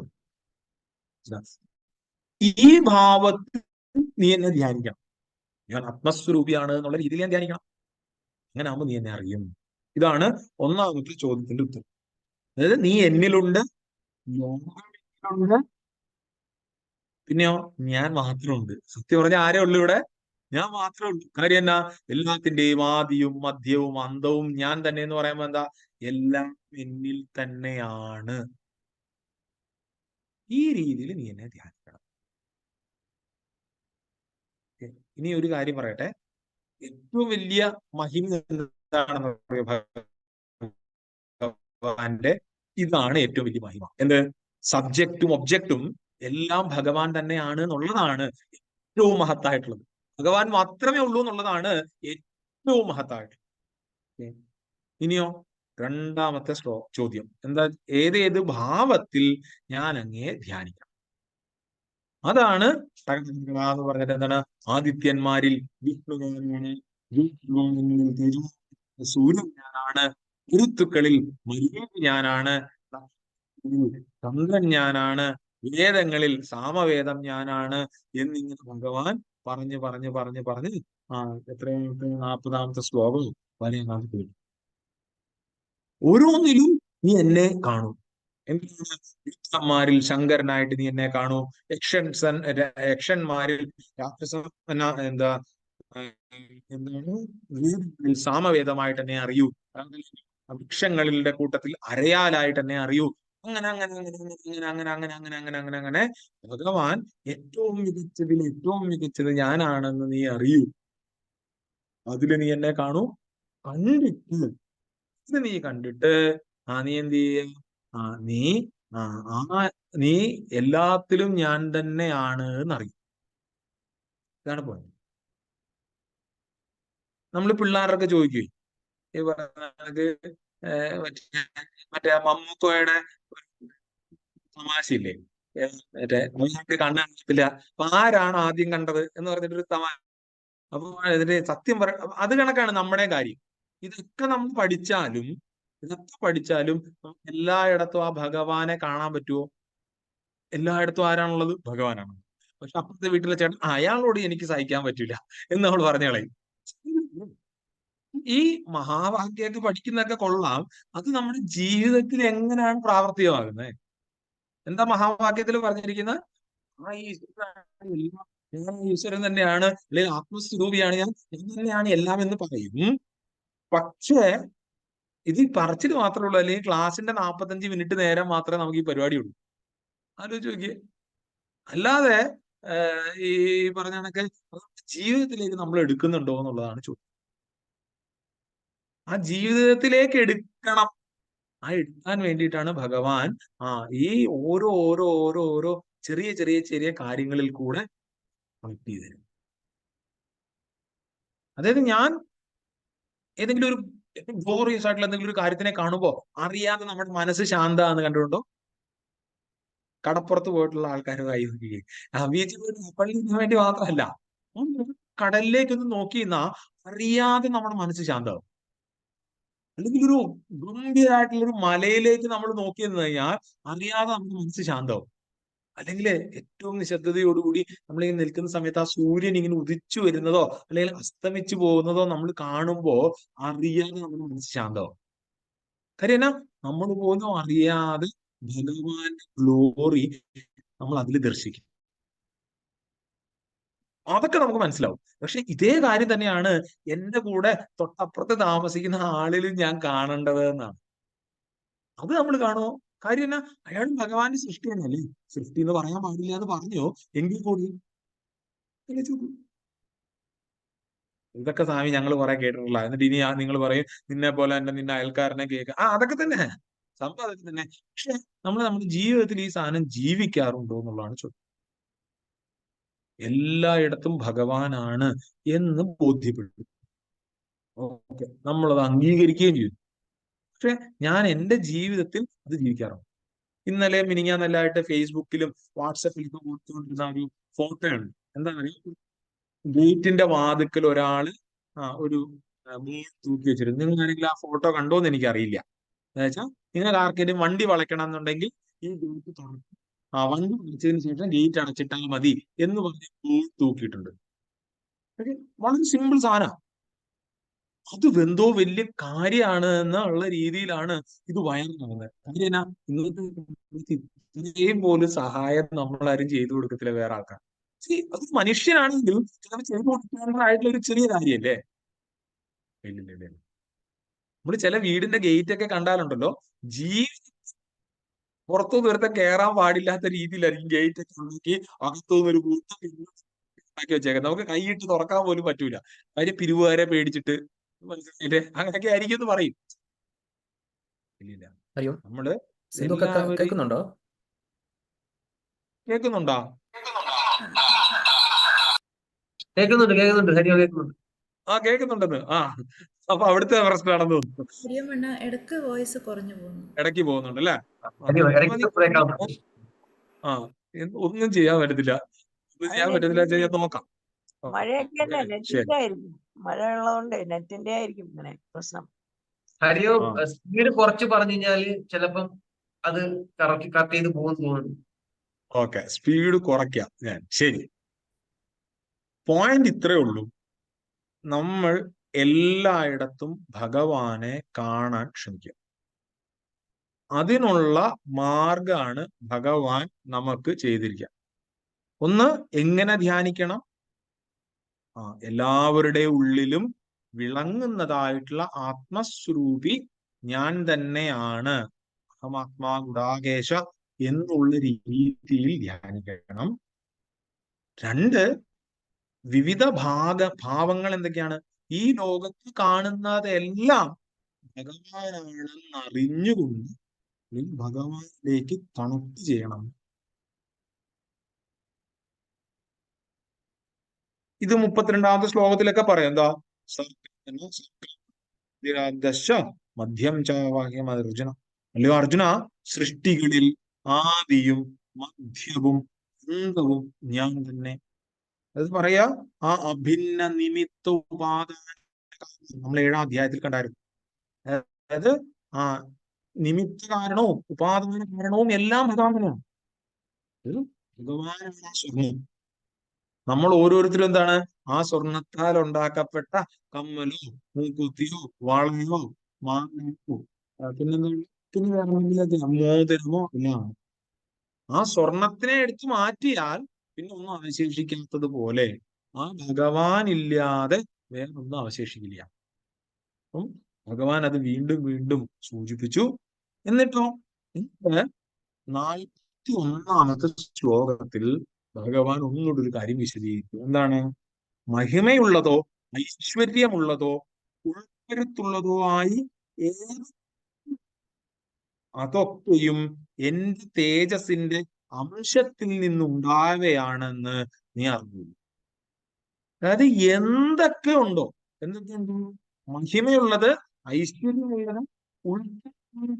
ഈ ഭാവത്തിൽ നീ എന്നെ ധ്യാനിക്കണം. ഞാൻ ആത്മസ്വരൂപിയാണ് എന്നുള്ള രീതിയിൽ ഞാൻ ധ്യാനിക്കണം. അങ്ങനെ ആകുമ്പോൾ നീ എന്നെ അറിയും. ഇതാണ് ഒന്നാമത്തെ ചോദ്യത്തിന്റെ ഉത്തരം. അതായത് നീ എന്നിലുണ്ട്, ലോകമെന്നിലുണ്ട്, പിന്നെയോ ഞാൻ മാത്രമുണ്ട്. സത്യം പറഞ്ഞാൽ ആരേ ഉള്ളൂ ഇവിടെ? ഞാൻ മാത്രമേ ഉള്ളൂ. കാര്യം എന്നാ? എല്ലാത്തിന്റെയും ആദിയും മധ്യവും അന്തവും ഞാൻ തന്നെ എന്ന് പറയുമ്പോ എന്താ? എല്ലാം എന്നിൽ തന്നെയാണ്. ഈ രീതിയിൽ നീ എന്നെ ധ്യാനിക്കണം. ഇനി ഒരു കാര്യം പറയട്ടെ. ഏറ്റവും വലിയ മഹിമ എന്താണെന്ന് പറയുക ഭഗവാന്റെ? ഇതാണ് ഏറ്റവും വലിയ മഹിമ. എന്ത്? സബ്ജക്റ്റും ഒബ്ജക്റ്റും എല്ലാം ഭഗവാൻ തന്നെയാണ് എന്നുള്ളതാണ് ഏറ്റവും മഹത്തായിട്ടുള്ളത്. ഭഗവാൻ മാത്രമേ ഉള്ളൂ എന്നുള്ളതാണ് ഏറ്റവും മഹത്തായിട്ടുള്ളത്. ഇനിയോ രണ്ടാമത്തെ ചോദ്യം എന്താ? ഏതേത് ഭാവത്തിൽ ഞാൻ അങ്ങയെ ധ്യാനിക്കണം? അതാണ് എന്ന് പറഞ്ഞിട്ട് എന്താണ്? ആദിത്യന്മാരിൽ വിഷ്ണു ഞാനാണ്, സൂര്യൻ ഞാനാണ്, ഋതുക്കളിൽ മരുഭൂമി ഞാനാണ്, ചന്ദ്രൻ ഞാനാണ്, വേദങ്ങളിൽ സാമവേദം ഞാനാണ് എന്നിങ്ങനെ ഭഗവാൻ പറഞ്ഞ് പറഞ്ഞ് പറഞ്ഞ് പറഞ്ഞ് എത്രയാമത്തെ 40ാമത്തെ ശ്ലോകവും വലിയ ഓരോന്നിലും നീ എന്നെ കാണും. എന്താണ്? യുദ്ധന്മാരിൽ ശങ്കരനായിട്ട് നീ എന്നെ കാണൂ, യക്ഷന്മാരിൽ രാക്ഷസ എന്താ എന്താണ് സാമവേദമായിട്ട് എന്നെ അറിയൂ, വൃക്ഷങ്ങളുടെ കൂട്ടത്തിൽ അരയാലായിട്ട് എന്നെ അറിയൂ. അങ്ങനെ അങ്ങനെ അങ്ങനെ അങ്ങനെ അങ്ങനെ അങ്ങനെ അങ്ങനെ അങ്ങനെ അങ്ങനെ അങ്ങനെ ഭഗവാൻ ഏറ്റവും മികച്ചതിൽ ഏറ്റവും മികച്ചത് ഞാനാണെന്ന് നീ അറിയൂ. അതില് നീ എന്നെ കാണൂ. കണ്ടിട്ട് ഇത് നീ കണ്ടിട്ട് നീ എന്ത് ചെയ്യ? നീ നീ എല്ലാത്തിലും ഞാൻ തന്നെയാണ് എന്നറിയും. ഇതാണ് പോയിന്റ്. നമ്മൾ പിള്ളേരൊക്കെ ചോദിക്കും, ഈ പറഞ്ഞ മറ്റേ മമ്മൂക്കോയുടെ തമാശയില്ലേ? മറ്റേ കണ്ടില്ല, അപ്പൊ ആരാണ് ആദ്യം കണ്ടത് എന്ന് പറഞ്ഞിട്ടൊരു തമാശ. അപ്പൊ ഇതിന്റെ സത്യം അത് കണക്കാണ് നമ്മുടെ കാര്യം. ഇതൊക്കെ നമ്മൾ പഠിച്ചാലും എല്ലായിടത്തും ആ ഭഗവാനെ കാണാൻ പറ്റുമോ? എല്ലായിടത്തും ആരാണുള്ളത്? ഭഗവാനാണ്. പക്ഷെ അപ്പുറത്തെ വീട്ടിലെ ചേട്ടൻ അയാളോട് എനിക്ക് സഹിക്കാൻ പറ്റില്ല എന്ന് നമ്മൾ പറഞ്ഞു കളയും. ഈ മഹാവാക്യൊക്കെ പഠിക്കുന്നതൊക്കെ കൊള്ളാം. അത് നമ്മുടെ ജീവിതത്തിൽ എങ്ങനെയാണ് പ്രാവർത്തികമാകുന്നത്? എന്താ മഹാവാക്യത്തിൽ പറഞ്ഞിരിക്കുന്നത്? ഈശ്വരൻ തന്നെയാണ്, അല്ലെങ്കിൽ ആത്മസ്വരൂപിയാണ് ഞാൻ തന്നെയാണ് എല്ലാം എന്ന് പറയും. പക്ഷേ ഇത് പറച്ചിൽ മാത്രമേ ഉള്ളൂ, അല്ലെങ്കിൽ ക്ലാസിന്റെ 45 മിനിറ്റ് നേരം മാത്രമേ നമുക്ക് ഈ പരിപാടി ഉള്ളൂ. ആലോചിച്ച് നോക്കിയേ. അല്ലാതെ ഈ പറഞ്ഞ കണക്ക് ജീവിതത്തിലേക്ക് നമ്മൾ എടുക്കുന്നുണ്ടോ എന്നുള്ളതാണ് ചോദ്യം. ആ ജീവിതത്തിലേക്ക് എടുക്കണം. ആ എടുക്കാൻ വേണ്ടിയിട്ടാണ് ഭഗവാൻ ഈ ഓരോ ഓരോ ഓരോ ഓരോ ചെറിയ ചെറിയ ചെറിയ കാര്യങ്ങളിൽ കൂടെ കണക്ട് ചെയ്ത് തരും. അതായത് ഞാൻ ഏതെങ്കിലും ഒരു ഗ്ലോറിയസ് ആയിട്ടുള്ള എന്തെങ്കിലും ഒരു കാര്യത്തിനെ കാണുമ്പോൾ അറിയാതെ നമ്മുടെ മനസ്സ് ശാന്തമാണെന്ന് കണ്ടുകൊണ്ടോ? കടപ്പുറത്ത് പോയിട്ടുള്ള ആൾക്കാരുമായി ബീച്ചിൽ പോയിട്ട് പള്ളിക്ക് വേണ്ടി മാത്രമല്ല, കടലിലേക്കൊന്ന് നോക്കിയിരുന്നാ അറിയാതെ നമ്മുടെ മനസ്സ് ശാന്തമാവും. അല്ലെങ്കിൽ ഒരു ഗംഭീരമായിട്ടുള്ള ഒരു മലയിലേക്ക് നമ്മൾ നോക്കി നിന്ന് കഴിഞ്ഞാൽ അറിയാതെ നമ്മുടെ മനസ്സ് ശാന്തമാവും. അല്ലെങ്കിൽ ഏറ്റവും നിശബ്ദതയോടുകൂടി നമ്മൾ ഇങ്ങനെ നിൽക്കുന്ന സമയത്ത് ആ സൂര്യൻ ഇങ്ങനെ ഉദിച്ചു വരുന്നതോ അല്ലെങ്കിൽ അസ്തമിച്ചു പോകുന്നതോ നമ്മൾ കാണുമ്പോ അറിയാതെ നമ്മുടെ മനസ്സ് ശാന്തമാവും. കാര്യം എന്നാ, നമ്മൾ പോലും അറിയാതെ ഭഗവാന്റെ ഗ്ലോറി നമ്മൾ അതിൽ ദർശിക്കും. അതൊക്കെ നമുക്ക് മനസ്സിലാവും. പക്ഷെ ഇതേ കാര്യം തന്നെയാണ് എന്റെ കൂടെ തൊട്ടപ്പുറത്ത് താമസിക്കുന്ന ആളിലും ഞാൻ കാണേണ്ടത് എന്നാണ്. അത് നമ്മൾ കാണുമോ? കാര്യം എന്നാ, അയാളും ഭഗവാന്റെ സൃഷ്ടിയാണ്. അല്ലേ, സൃഷ്ടി എന്ന് പറയാൻ പാടില്ല എന്ന് പറഞ്ഞോ, എങ്കിൽ കൂടി ഇതൊക്കെ സ്വാമി ഞങ്ങൾ കുറെ കേട്ടിട്ടുള്ള. എന്നിട്ട് ഇനി നിങ്ങൾ പറയും നിന്നെ പോലെ തന്നെ നിന്റെ അയൽക്കാരനെ കേൾക്കുക. അതൊക്കെ തന്നെ സംഭവം, അതൊക്കെ തന്നെ. പക്ഷെ നമ്മൾ നമ്മുടെ ജീവിതത്തിൽ ഈ സാധനം ജീവിക്കാറുണ്ടോ എന്നുള്ളതാണ് ചോദ്യം. എല്ലായിടത്തും ഭഗവാനാണ് എന്ന് ബോധ്യപ്പെട്ടു. ഓക്കെ, നമ്മളത് അംഗീകരിക്കുകയും ചെയ്തു. പക്ഷെ ഞാൻ എന്റെ ജീവിതത്തിൽ അത് ജീവിക്കാറുണ്ട്. ഇന്നലെ മിനിങ്ങാന്നല്ലായിട്ട് ഫേസ്ബുക്കിലും വാട്സപ്പിലും കൊടുത്തുകൊണ്ടിരുന്ന ഒരു ഫോട്ടോ ഉണ്ട്. എന്താ പറയുക, ഗേറ്റിന്റെ വാതിക്കൽ ഒരാള് ഒരു മീൻ തൂക്കി വെച്ചിരുന്നു. നിങ്ങൾ ആരെങ്കിലും ആ ഫോട്ടോ കണ്ടോന്ന് എനിക്കറിയില്ല. എന്നുവെച്ചാൽ നിങ്ങൾക്ക് ആർക്കെങ്കിലും വണ്ടി വളയ്ക്കണം എന്നുണ്ടെങ്കിൽ ഈ ഗേറ്റ് തുറക്കും, വണ്ടി അടച്ചതിന് ശേഷം ഗേറ്റ് അടച്ചിട്ടാൽ മതി എന്ന് പറഞ്ഞ് മീൻ തൂക്കിയിട്ടുണ്ട്. വളരെ സിമ്പിൾ സാധനം. അത് എന്തോ വലിയ കാര്യമാണ് എന്നുള്ള രീതിയിലാണ് ഇത് വൈറലാകുന്നത്. കാര്യം എന്നാ, ഇന്നത്തെ ഇത്രയും പോലും സഹായം നമ്മളാരും ചെയ്തു കൊടുക്കത്തില്ല വേറെ ആൾക്കാർ. അത് മനുഷ്യനാണെങ്കിൽ ചിലപ്പോൾ ചെയ്തു കൊടുക്കാനായിട്ടുള്ള ഒരു ചെറിയ കാര്യമല്ലേ? ഇല്ലില്ല. നമ്മൾ ചില വീടിന്റെ ഗേറ്റ് ഒക്കെ കണ്ടാലുണ്ടല്ലോ, പുറത്തുനിന്ന് ഒരുത്ത കയറാൻ പാടില്ലാത്ത രീതിയിലായിരിക്കും ഗേറ്റ് ഒക്കെ ഉണ്ടാക്കി അകത്തുനിന്ന് ഒരു കൂട്ടം ഉണ്ടാക്കി വെച്ചേക്കാം. നമുക്ക് കൈയിട്ട് തുറക്കാൻ പോലും പറ്റൂല. കാര്യം പിരിവുകാരെ പേടിച്ചിട്ട്. മനസ്സിലായില്ലേ? അങ്ങനെയൊക്കെ ആയിരിക്കും എന്ന് പറയും. ഇല്ലില്ല, അയ്യോ, നമ്മള് സിന്ധു എല്ലാവരെയും കേൾക്കുന്നുണ്ടോ? കേൾക്കുന്നുണ്ടോ? കേൾക്കുന്നുണ്ട് ഹരിയോ, കേൾക്കുന്നുണ്ട്. കേൾക്കുന്നുണ്ടെന്ന്. അപ്പൊ അവിടുത്തെ പ്രശ്നമാണെന്ന് തോന്നുന്നു. ഇടക്ക് വോയിസ് കുറഞ്ഞു പോകുന്നു. ഇടയ്ക്ക് പോകുന്നുണ്ട് അല്ലേ? ഒന്നും ചെയ്യാൻ പറ്റത്തില്ല. ചെയ്യാൻ പറ്റത്തില്ല ചെയ്യാൻ നോക്കാം. മഴയൊക്കെ അല്ലേ, നെറ്റിന്റെ ആയിരിക്കും. മഴ ഉള്ളതുകൊണ്ട് നെറ്റിന്റെ ആയിരിക്കും ഇങ്ങനെ പ്രശ്നം. ഹരിയോ, സ്പീഡ് കുറച്ച് പറഞ്ഞു കഴിഞ്ഞാല് ചിലപ്പം അത് കറക്റ്റ് ചെയ്ത് പോകുന്നു. ഓക്കെ, സ്പീഡ് കുറയ്ക്കാം ഞാൻ. ശരി, പോയിന്റ് ഇത്രേ ഉള്ളൂ. നമ്മൾ എല്ലായിടത്തും ഭഗവാനെ കാണാൻ ശ്രമിക്കുക. അതിനുള്ള മാർഗമാണ് ഭഗവാൻ നമുക്ക് ചെയ്തിരിക്കുക. ഒന്ന്, എങ്ങനെ ധ്യാനിക്കണം? എല്ലാവരുടെ ഉള്ളിലും വിളങ്ങുന്നതായിട്ടുള്ള ആത്മസ്വരൂപി ഞാൻ തന്നെയാണ്, അഹമാത്മാ ഗുഡാകേശ എന്നുള്ള രീതിയിൽ ധ്യാനിക്കണം. രണ്ട്, വിവിധ ഭാവങ്ങൾ എന്തൊക്കെയാണ്? ഈ ലോകത്ത് കാണുന്നതെല്ലാം ഭഗവാനാണെന്ന് അറിഞ്ഞുകൊണ്ട് ഭഗവാനിലേക്ക് കണക്ട് ചെയ്യണം. ഇത് 32ാമത്തെ ശ്ലോകത്തിലൊക്കെ പറയാം. എന്താ? മധ്യം ചാവാക്യം അർജുന. അല്ലയോ അർജുന, സൃഷ്ടികളിൽ ആദിയും മധ്യവും അന്തവും ഞാൻ തന്നെ. അത് പറയാ, ആ അഭിന്ന നിമിത്ത ഉപാദാന നമ്മൾ 7ാം അധ്യായത്തിൽ കണ്ടായിരുന്നു. അതായത് നിമിത്ത കാരണവും ഉപാദാന കാരണവും എല്ലാം ഭഗവാനാണ്. ഭഗവാനാണ് സ്വർണം. നമ്മൾ ഓരോരുത്തരും എന്താണ്? ആ സ്വർണത്താൽ ഉണ്ടാക്കപ്പെട്ട കമ്മലോ മൂക്കുത്തിയോ വളയോ മാലയോ പിന്നെ മോതിരമോ എല്ലാം. ആ സ്വർണത്തിനെ എടുത്തു മാറ്റിയാൽ പിന്നെ ഒന്നും അവശേഷിക്കാത്തത് പോലെ ആ ഭഗവാൻ ഇല്ലാതെ വേറൊന്നും അവശേഷിക്കില്ല. അപ്പം ഭഗവാൻ അത് വീണ്ടും വീണ്ടും സൂചിപ്പിച്ചു. എന്നിട്ടോ 41ാമത്തെ ശ്ലോകത്തിൽ ഭഗവാൻ ഒന്നുകൂടി ഒരു കാര്യം വിശദീകരിക്കും. എന്താണ്? മഹിമയുള്ളതോ ഐശ്വര്യമുള്ളതോ ഉൾക്കരുത്തുള്ളതോ ആയി ഏത് അതൊക്കെയും എന്റെ തേജസ്സിന്റെ അംശത്തിൽ നിന്നുണ്ടായവയാണെന്ന് നീ അറിഞ്ഞു. അതായത് എന്തൊക്കെ ഉണ്ടോ, എന്തൊക്കെയുണ്ടോ, മഹിമയുള്ളത്, ഐശ്വര്യമുള്ളത്, എന്തൊക്കെയുണ്ടോ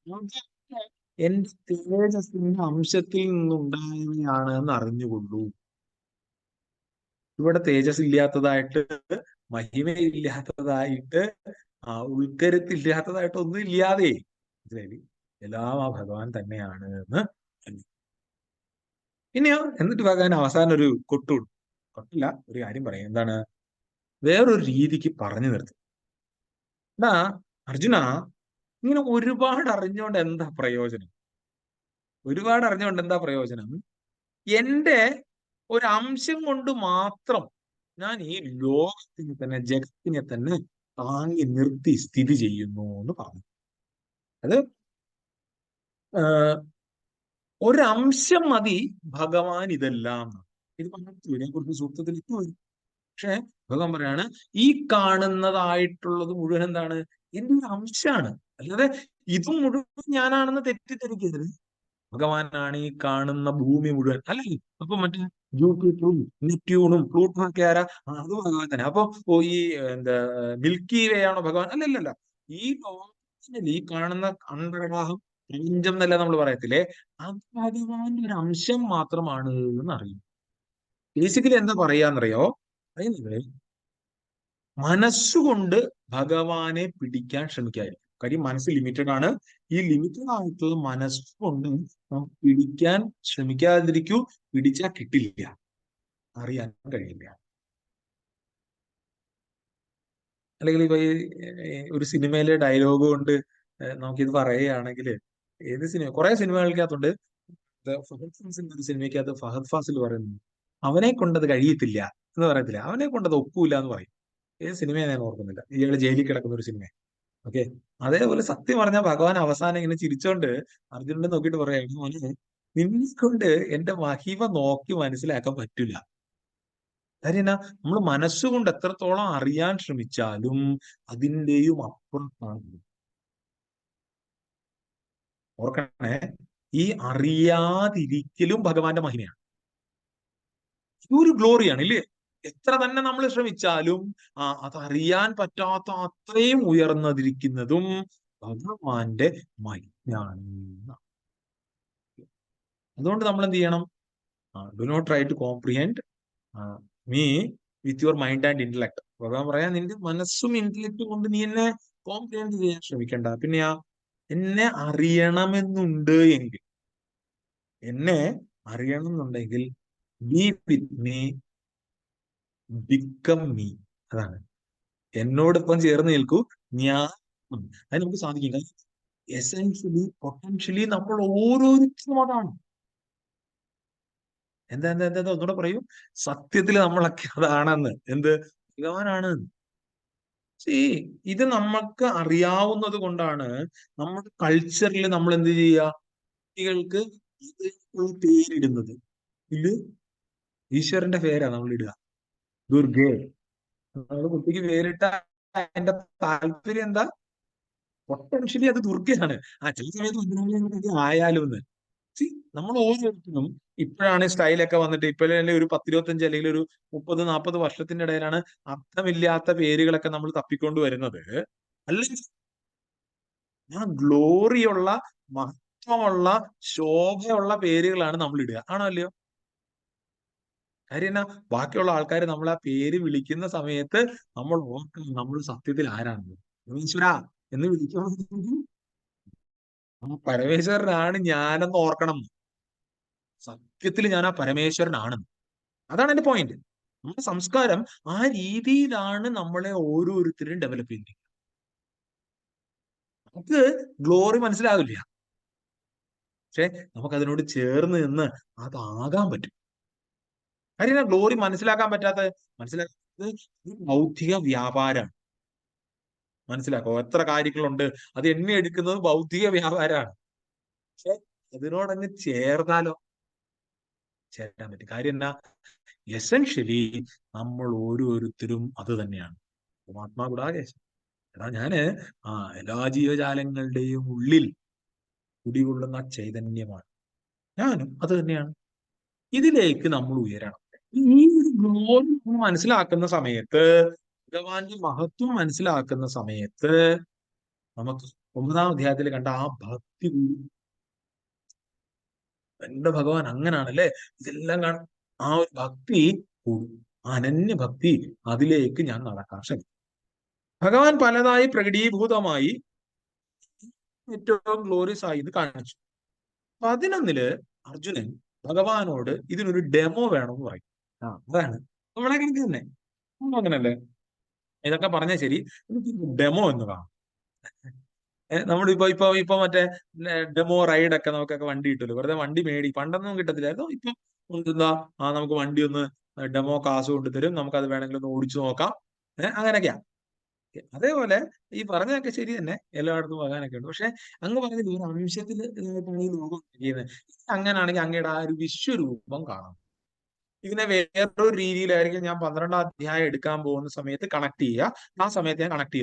അതൊക്കെ എന്റെ തേജസ്സിന്റെ അംശത്തിൽ നിന്നുണ്ടായവയാണ് എന്ന് അറിഞ്ഞുകൊള്ളൂ. ഇവിടെ തേജസ് ഇല്ലാത്തതായിട്ട്, മഹിമയില്ലാത്തതായിട്ട്, ഉൾക്കരുത്തില്ലാത്തതായിട്ട് ഒന്നും ഇല്ലാതെ എല്ലാം ആ ഭഗവാൻ തന്നെയാണ് എന്ന്. പിന്നെയോ എന്നിട്ട് ഭഗവാൻ അവസാനം ഒരു കൊട്ടില്ല, ഒരു കാര്യം പറയും. എന്താണ്? വേറൊരു രീതിക്ക് പറഞ്ഞു നിർത്തും. എന്നാ അർജുന, ഇങ്ങനെ ഒരുപാട് അറിഞ്ഞുകൊണ്ട് എന്താ പ്രയോജനം? ഒരുപാട് അറിഞ്ഞുകൊണ്ട് എന്താ പ്രയോജനം? എന്റെ ഒരു അംശം കൊണ്ട് മാത്രം ഞാൻ ഈ ലോകത്തിനെ തന്നെ, ജഗത്തിനെ തന്നെ താങ്ങി നിർത്തി സ്ഥിതി ചെയ്യുന്നു എന്ന് പറഞ്ഞു. അത് ഒരംശം മതി ഭഗവാൻ ഇതെല്ലാം. ഇത് പറഞ്ഞു ഇതിനെക്കുറിച്ച് സൂക്തത്തിൽ വരും. പക്ഷെ ഭഗവാൻ പറയാണ്, ഈ കാണുന്നതായിട്ടുള്ളത് മുഴുവൻ എന്താണ്? എന്റെ ഒരു അംശമാണ്. അല്ലാതെ ഇതും മുഴുവൻ ഞാനാണെന്ന് തെറ്റിദ്ധരിക്കരുത്. ഭഗവാനാണ് ഈ കാണുന്ന ഭൂമി മുഴുവൻ. അല്ലല്ലോ. അപ്പൊ മറ്റേ ജൂപ്പിറ്ററും നെപ്റ്റ്യൂണും പ്ലൂട്ടോണും ഒക്കെ ആരാ? അത് ഭഗവാൻ തന്നെ. അപ്പൊ ഈ എന്താ മിൽക്കി വേ ആണോ ഭഗവാൻ? അല്ലല്ല. ഈ ലോകത്തിൽ ഈ കാണുന്ന അണ്ടർവാഹം, പ്രപഞ്ചം എന്നല്ല നമ്മൾ പറയത്തില്ലേ, അത് ഭഗവാന്റെ ഒരു അംശം മാത്രമാണ് എന്ന് അറിയും. ബേസിക്കലി എന്താ പറയാന്നറിയോ? പറയുന്നത് മനസ്സുകൊണ്ട് ഭഗവാനെ പിടിക്കാൻ ശ്രമിക്കാതിരിക്കും. കാര്യം മനസ്സ് ലിമിറ്റഡ് ആണ്. ഈ ലിമിറ്റഡ് ആയിട്ടുള്ള മനസ്സുകൊണ്ട് പിടിക്കാൻ ശ്രമിക്കാതിരിക്കൂ. പിടിച്ചാൽ കിട്ടില്ല, അറിയാൻ കഴിയില്ല. അല്ലെങ്കിൽ ഇപ്പൊ ഈ ഒരു സിനിമയിലെ ഡയലോഗ് കൊണ്ട് നമുക്കിത് പറയുകയാണെങ്കിൽ, ഏത് സിനിമ, കുറെ സിനിമകൾക്കകത്തുണ്ട്. ഫഹദ് ഫാസിലിന്റെ ഒരു സിനിമയ്ക്കകത്ത് ഫഹദ് ഫാസിൽ പറയുന്നു, അവനെ കൊണ്ടത് കഴിയത്തില്ല എന്ന് പറയത്തില്ല, അവനെ കൊണ്ടത് ഒക്കൂല എന്ന് പറയും. ഏത് സിനിമയെ ഞാൻ ഓർക്കുന്നില്ല, ഇയാള് ജയിലിൽ കിടക്കുന്ന ഒരു സിനിമ. ഓക്കെ, അതേപോലെ സത്യം പറഞ്ഞാൽ ഭഗവാൻ അവസാനം ഇങ്ങനെ ചിരിച്ചോണ്ട് അർജുനനെ നോക്കിയിട്ട് പറയാം, മോനെ, നിന്നെ കൊണ്ട് എന്റെ മഹിമ നോക്കി മനസ്സിലാക്കാൻ പറ്റില്ല. കാര്യം എന്നാ, നമ്മൾ മനസ്സുകൊണ്ട് എത്രത്തോളം അറിയാൻ ശ്രമിച്ചാലും അതിൻ്റെയും അപ്പുറത്താണ്. ഓർക്കണേ, ഈ അറിയാതിരിക്കലും ഭഗവാന്റെ മഹിമയാണ്. ഇതൊരു ഗ്ലോറിയാണ്, ഇല്ലേ? എത്ര തന്നെ നമ്മൾ ശ്രമിച്ചാലും അതറിയാൻ പറ്റാത്ത അത്രയും ഉയർന്നതിരിക്കുന്നതും ഭഗവാന്റെ മഹിമയാണ്. അതുകൊണ്ട് നമ്മൾ എന്ത് ചെയ്യണം? Do not try to comprehend me with your mind and intellect. ഭഗവാൻ പറയാൻ, നിന്റെ മനസ്സും ഇന്റലക്റ്റും കൊണ്ട് നീ എന്നെ കോംപ്രിഹെൻഡ് ചെയ്യാൻ ശ്രമിക്കണ്ട. പിന്നെയാ, എന്നെ അറിയണമെന്നുണ്ട് എങ്കിൽ, എന്നെ അറിയണമെന്നുണ്ടെങ്കിൽ be with me, become me. അതാണ്, എന്നോടൊപ്പം ചേർന്ന് നിൽക്കൂ, ഞാൻ. അത് നമുക്ക് സാധിക്കും. എസെൻഷ്യലി, പൊട്ടൻഷ്യലി നമ്മൾ ഓരോരുത്തരും അതാണ്. എന്താ ഒന്നുകൂടെ പറയൂ. സത്യത്തിൽ നമ്മളൊക്കെ അതാണെന്ന്. എന്ത്? ഭഗവാനാണ്. ഇത് നമുക്ക് അറിയാവുന്നത് കൊണ്ടാണ് നമ്മുടെ കൾച്ചറിൽ നമ്മൾ എന്ത് ചെയ്യുക? കുട്ടികൾക്ക് പേരിടുന്നത്. ഇത് ഈശ്വരന്റെ പേരാ നമ്മൾ ഇടുക. ദുർഗേ. നമ്മൾ കുട്ടിക്ക് പേരിട്ട അതിന്റെ താല്പര്യം എന്താ? പൊട്ടൻഷ്യലി അത് ദുർഗയാണ്. ചില സമയത്ത് ആയാലും എന്ന്. നമ്മൾ ഓരോരുത്തരും ഇപ്പോഴാണ് സ്റ്റൈലൊക്കെ വന്നിട്ട്, ഇപ്പോഴല്ലേ ഒരു 10-25 അല്ലെങ്കിൽ ഒരു 30-40 വർഷത്തിന്റെ ഇടയിലാണ് അർത്ഥമില്ലാത്ത പേരുകളൊക്കെ നമ്മൾ തപ്പിക്കൊണ്ട് വരുന്നത്. അല്ലെങ്കിൽ ഗ്ലോറിയുള്ള, മഹത്വമുള്ള, ശോഭയുള്ള പേരുകളാണ് നമ്മൾ ഇടുക. ആണോ അല്ലയോ? കാര്യം എന്നാ, ബാക്കിയുള്ള ആൾക്കാർ നമ്മൾ ആ പേര് വിളിക്കുന്ന സമയത്ത് നമ്മൾ ഓർക്കണം, നമ്മൾ സത്യത്തിൽ ആരാണെന്ന്. ഈശ്വര എന്ന് വിളിക്കുമ്പോൾ പരമേശ്വരനാണ് ഞാനെന്ന് ഓർക്കണം. സത്യത്തിൽ ഞാൻ ആ പരമേശ്വരനാണെന്ന്. അതാണ് എന്റെ പോയിന്റ്. നമ്മുടെ സംസ്കാരം ആ രീതിയിലാണ് നമ്മളെ ഓരോരുത്തരും ഡെവലപ്പ് ചെയ്യുന്നത്. നമുക്ക് ഗ്ലോറി മനസ്സിലാവില്ല, പക്ഷെ നമുക്ക് അതിനോട് ചേർന്ന് നിന്ന് അതാകാൻ പറ്റും. കാര്യം ഗ്ലോറി മനസ്സിലാക്കാത്തത് ബൗദ്ധിക വ്യാപാരമാണ്. മനസ്സിലാക്കോ? എത്ര കാര്യങ്ങളുണ്ട്, അത് എണ്ണി എടുക്കുന്നത് ബൗദ്ധിക വ്യാപാരമാണ്. പക്ഷെ അതിനോടങ്ങ് ചേർന്നാലോ? ചേരാൻ പറ്റും. കാര്യം എന്നാ, എസെൻഷ്യലി നമ്മൾ ഓരോരുത്തരും അത് തന്നെയാണ്. ആത്മാ ഗുണാകേശം. ഞാന് എല്ലാ ജീവജാലങ്ങളുടെയും ഉള്ളിൽ കുടികൊള്ളുന്ന ചൈതന്യമാണ്. ഞാനും അത് തന്നെയാണ്. ഇതിലേക്ക് നമ്മൾ ഉയരണം. ഈ ഒരു ഗ്ലോറി മനസ്സിലാക്കുന്ന സമയത്ത്, ഭഗവാന്റെ മഹത്വം മനസ്സിലാക്കുന്ന സമയത്ത് നമുക്ക് 9-ാം അധ്യായത്തിൽ കണ്ട ആ ഭക്തി കൂടി. എന്റെ ഭഗവാൻ അങ്ങനാണല്ലേ, ഇതെല്ലാം കാണും. ആ ഒരു ഭക്തി കൂടും. അനന്യ ഭക്തി, അതിലേക്ക് ഞാൻ നടക്കാൻ ശ്രമിക്കും. ഭഗവാൻ പലതായി പ്രകടീഭൂതമായി ഏറ്റവും ഗ്ലോറിയസ് ആയി ഇത് കാണിച്ചു. 11-ല് അർജുനൻ ഭഗവാനോട് ഇതിനൊരു ഡെമോ വേണമെന്ന് പറയും. അതാണ് നമ്മളെ കണക്ക് തന്നെ, അങ്ങനല്ലേ? ഇതൊക്കെ പറഞ്ഞാൽ ശരി, എനിക്ക് ഡെമോ എന്ന് കാണാം. നമ്മളിപ്പോ ഇപ്പൊ ഇപ്പൊ മറ്റേ ഡെമോ റൈഡ് ഒക്കെ നമുക്കൊക്കെ വണ്ടി കിട്ടുമല്ലോ, വെറുതെ വണ്ടി പണ്ടൊന്നും കിട്ടത്തില്ലായിരുന്നു. ഇപ്പൊ എന്താ, നമുക്ക് വണ്ടി ഒന്ന് ഡെമോ കാശ് കൊണ്ടുതരും, നമുക്കത് വേണമെങ്കിൽ ഒന്ന് ഓടിച്ചു നോക്കാം, അങ്ങനെയൊക്കെയാ. അതേപോലെ ഈ പറഞ്ഞതൊക്കെ ശരി തന്നെ, എല്ലായിടത്തും പോകാനൊക്കെ ഉണ്ട്. പക്ഷെ അങ്ങ് പറഞ്ഞത് ഒരു അംശത്തിൽ ഈ ലോകം ചെയ്യുന്നത്. അങ്ങനാണെങ്കിൽ അങ്ങയുടെ ആ ഒരു വിശ്വരൂപം കാണാം. ഇതിനെ വേറൊരു രീതിയിലായിരിക്കും ഞാൻ 12-ാം അധ്യായം എടുക്കാൻ പോകുന്ന സമയത്ത് കണക്ട് ചെയ്യുക. ആ സമയത്ത് ഞാൻ കണക്ട്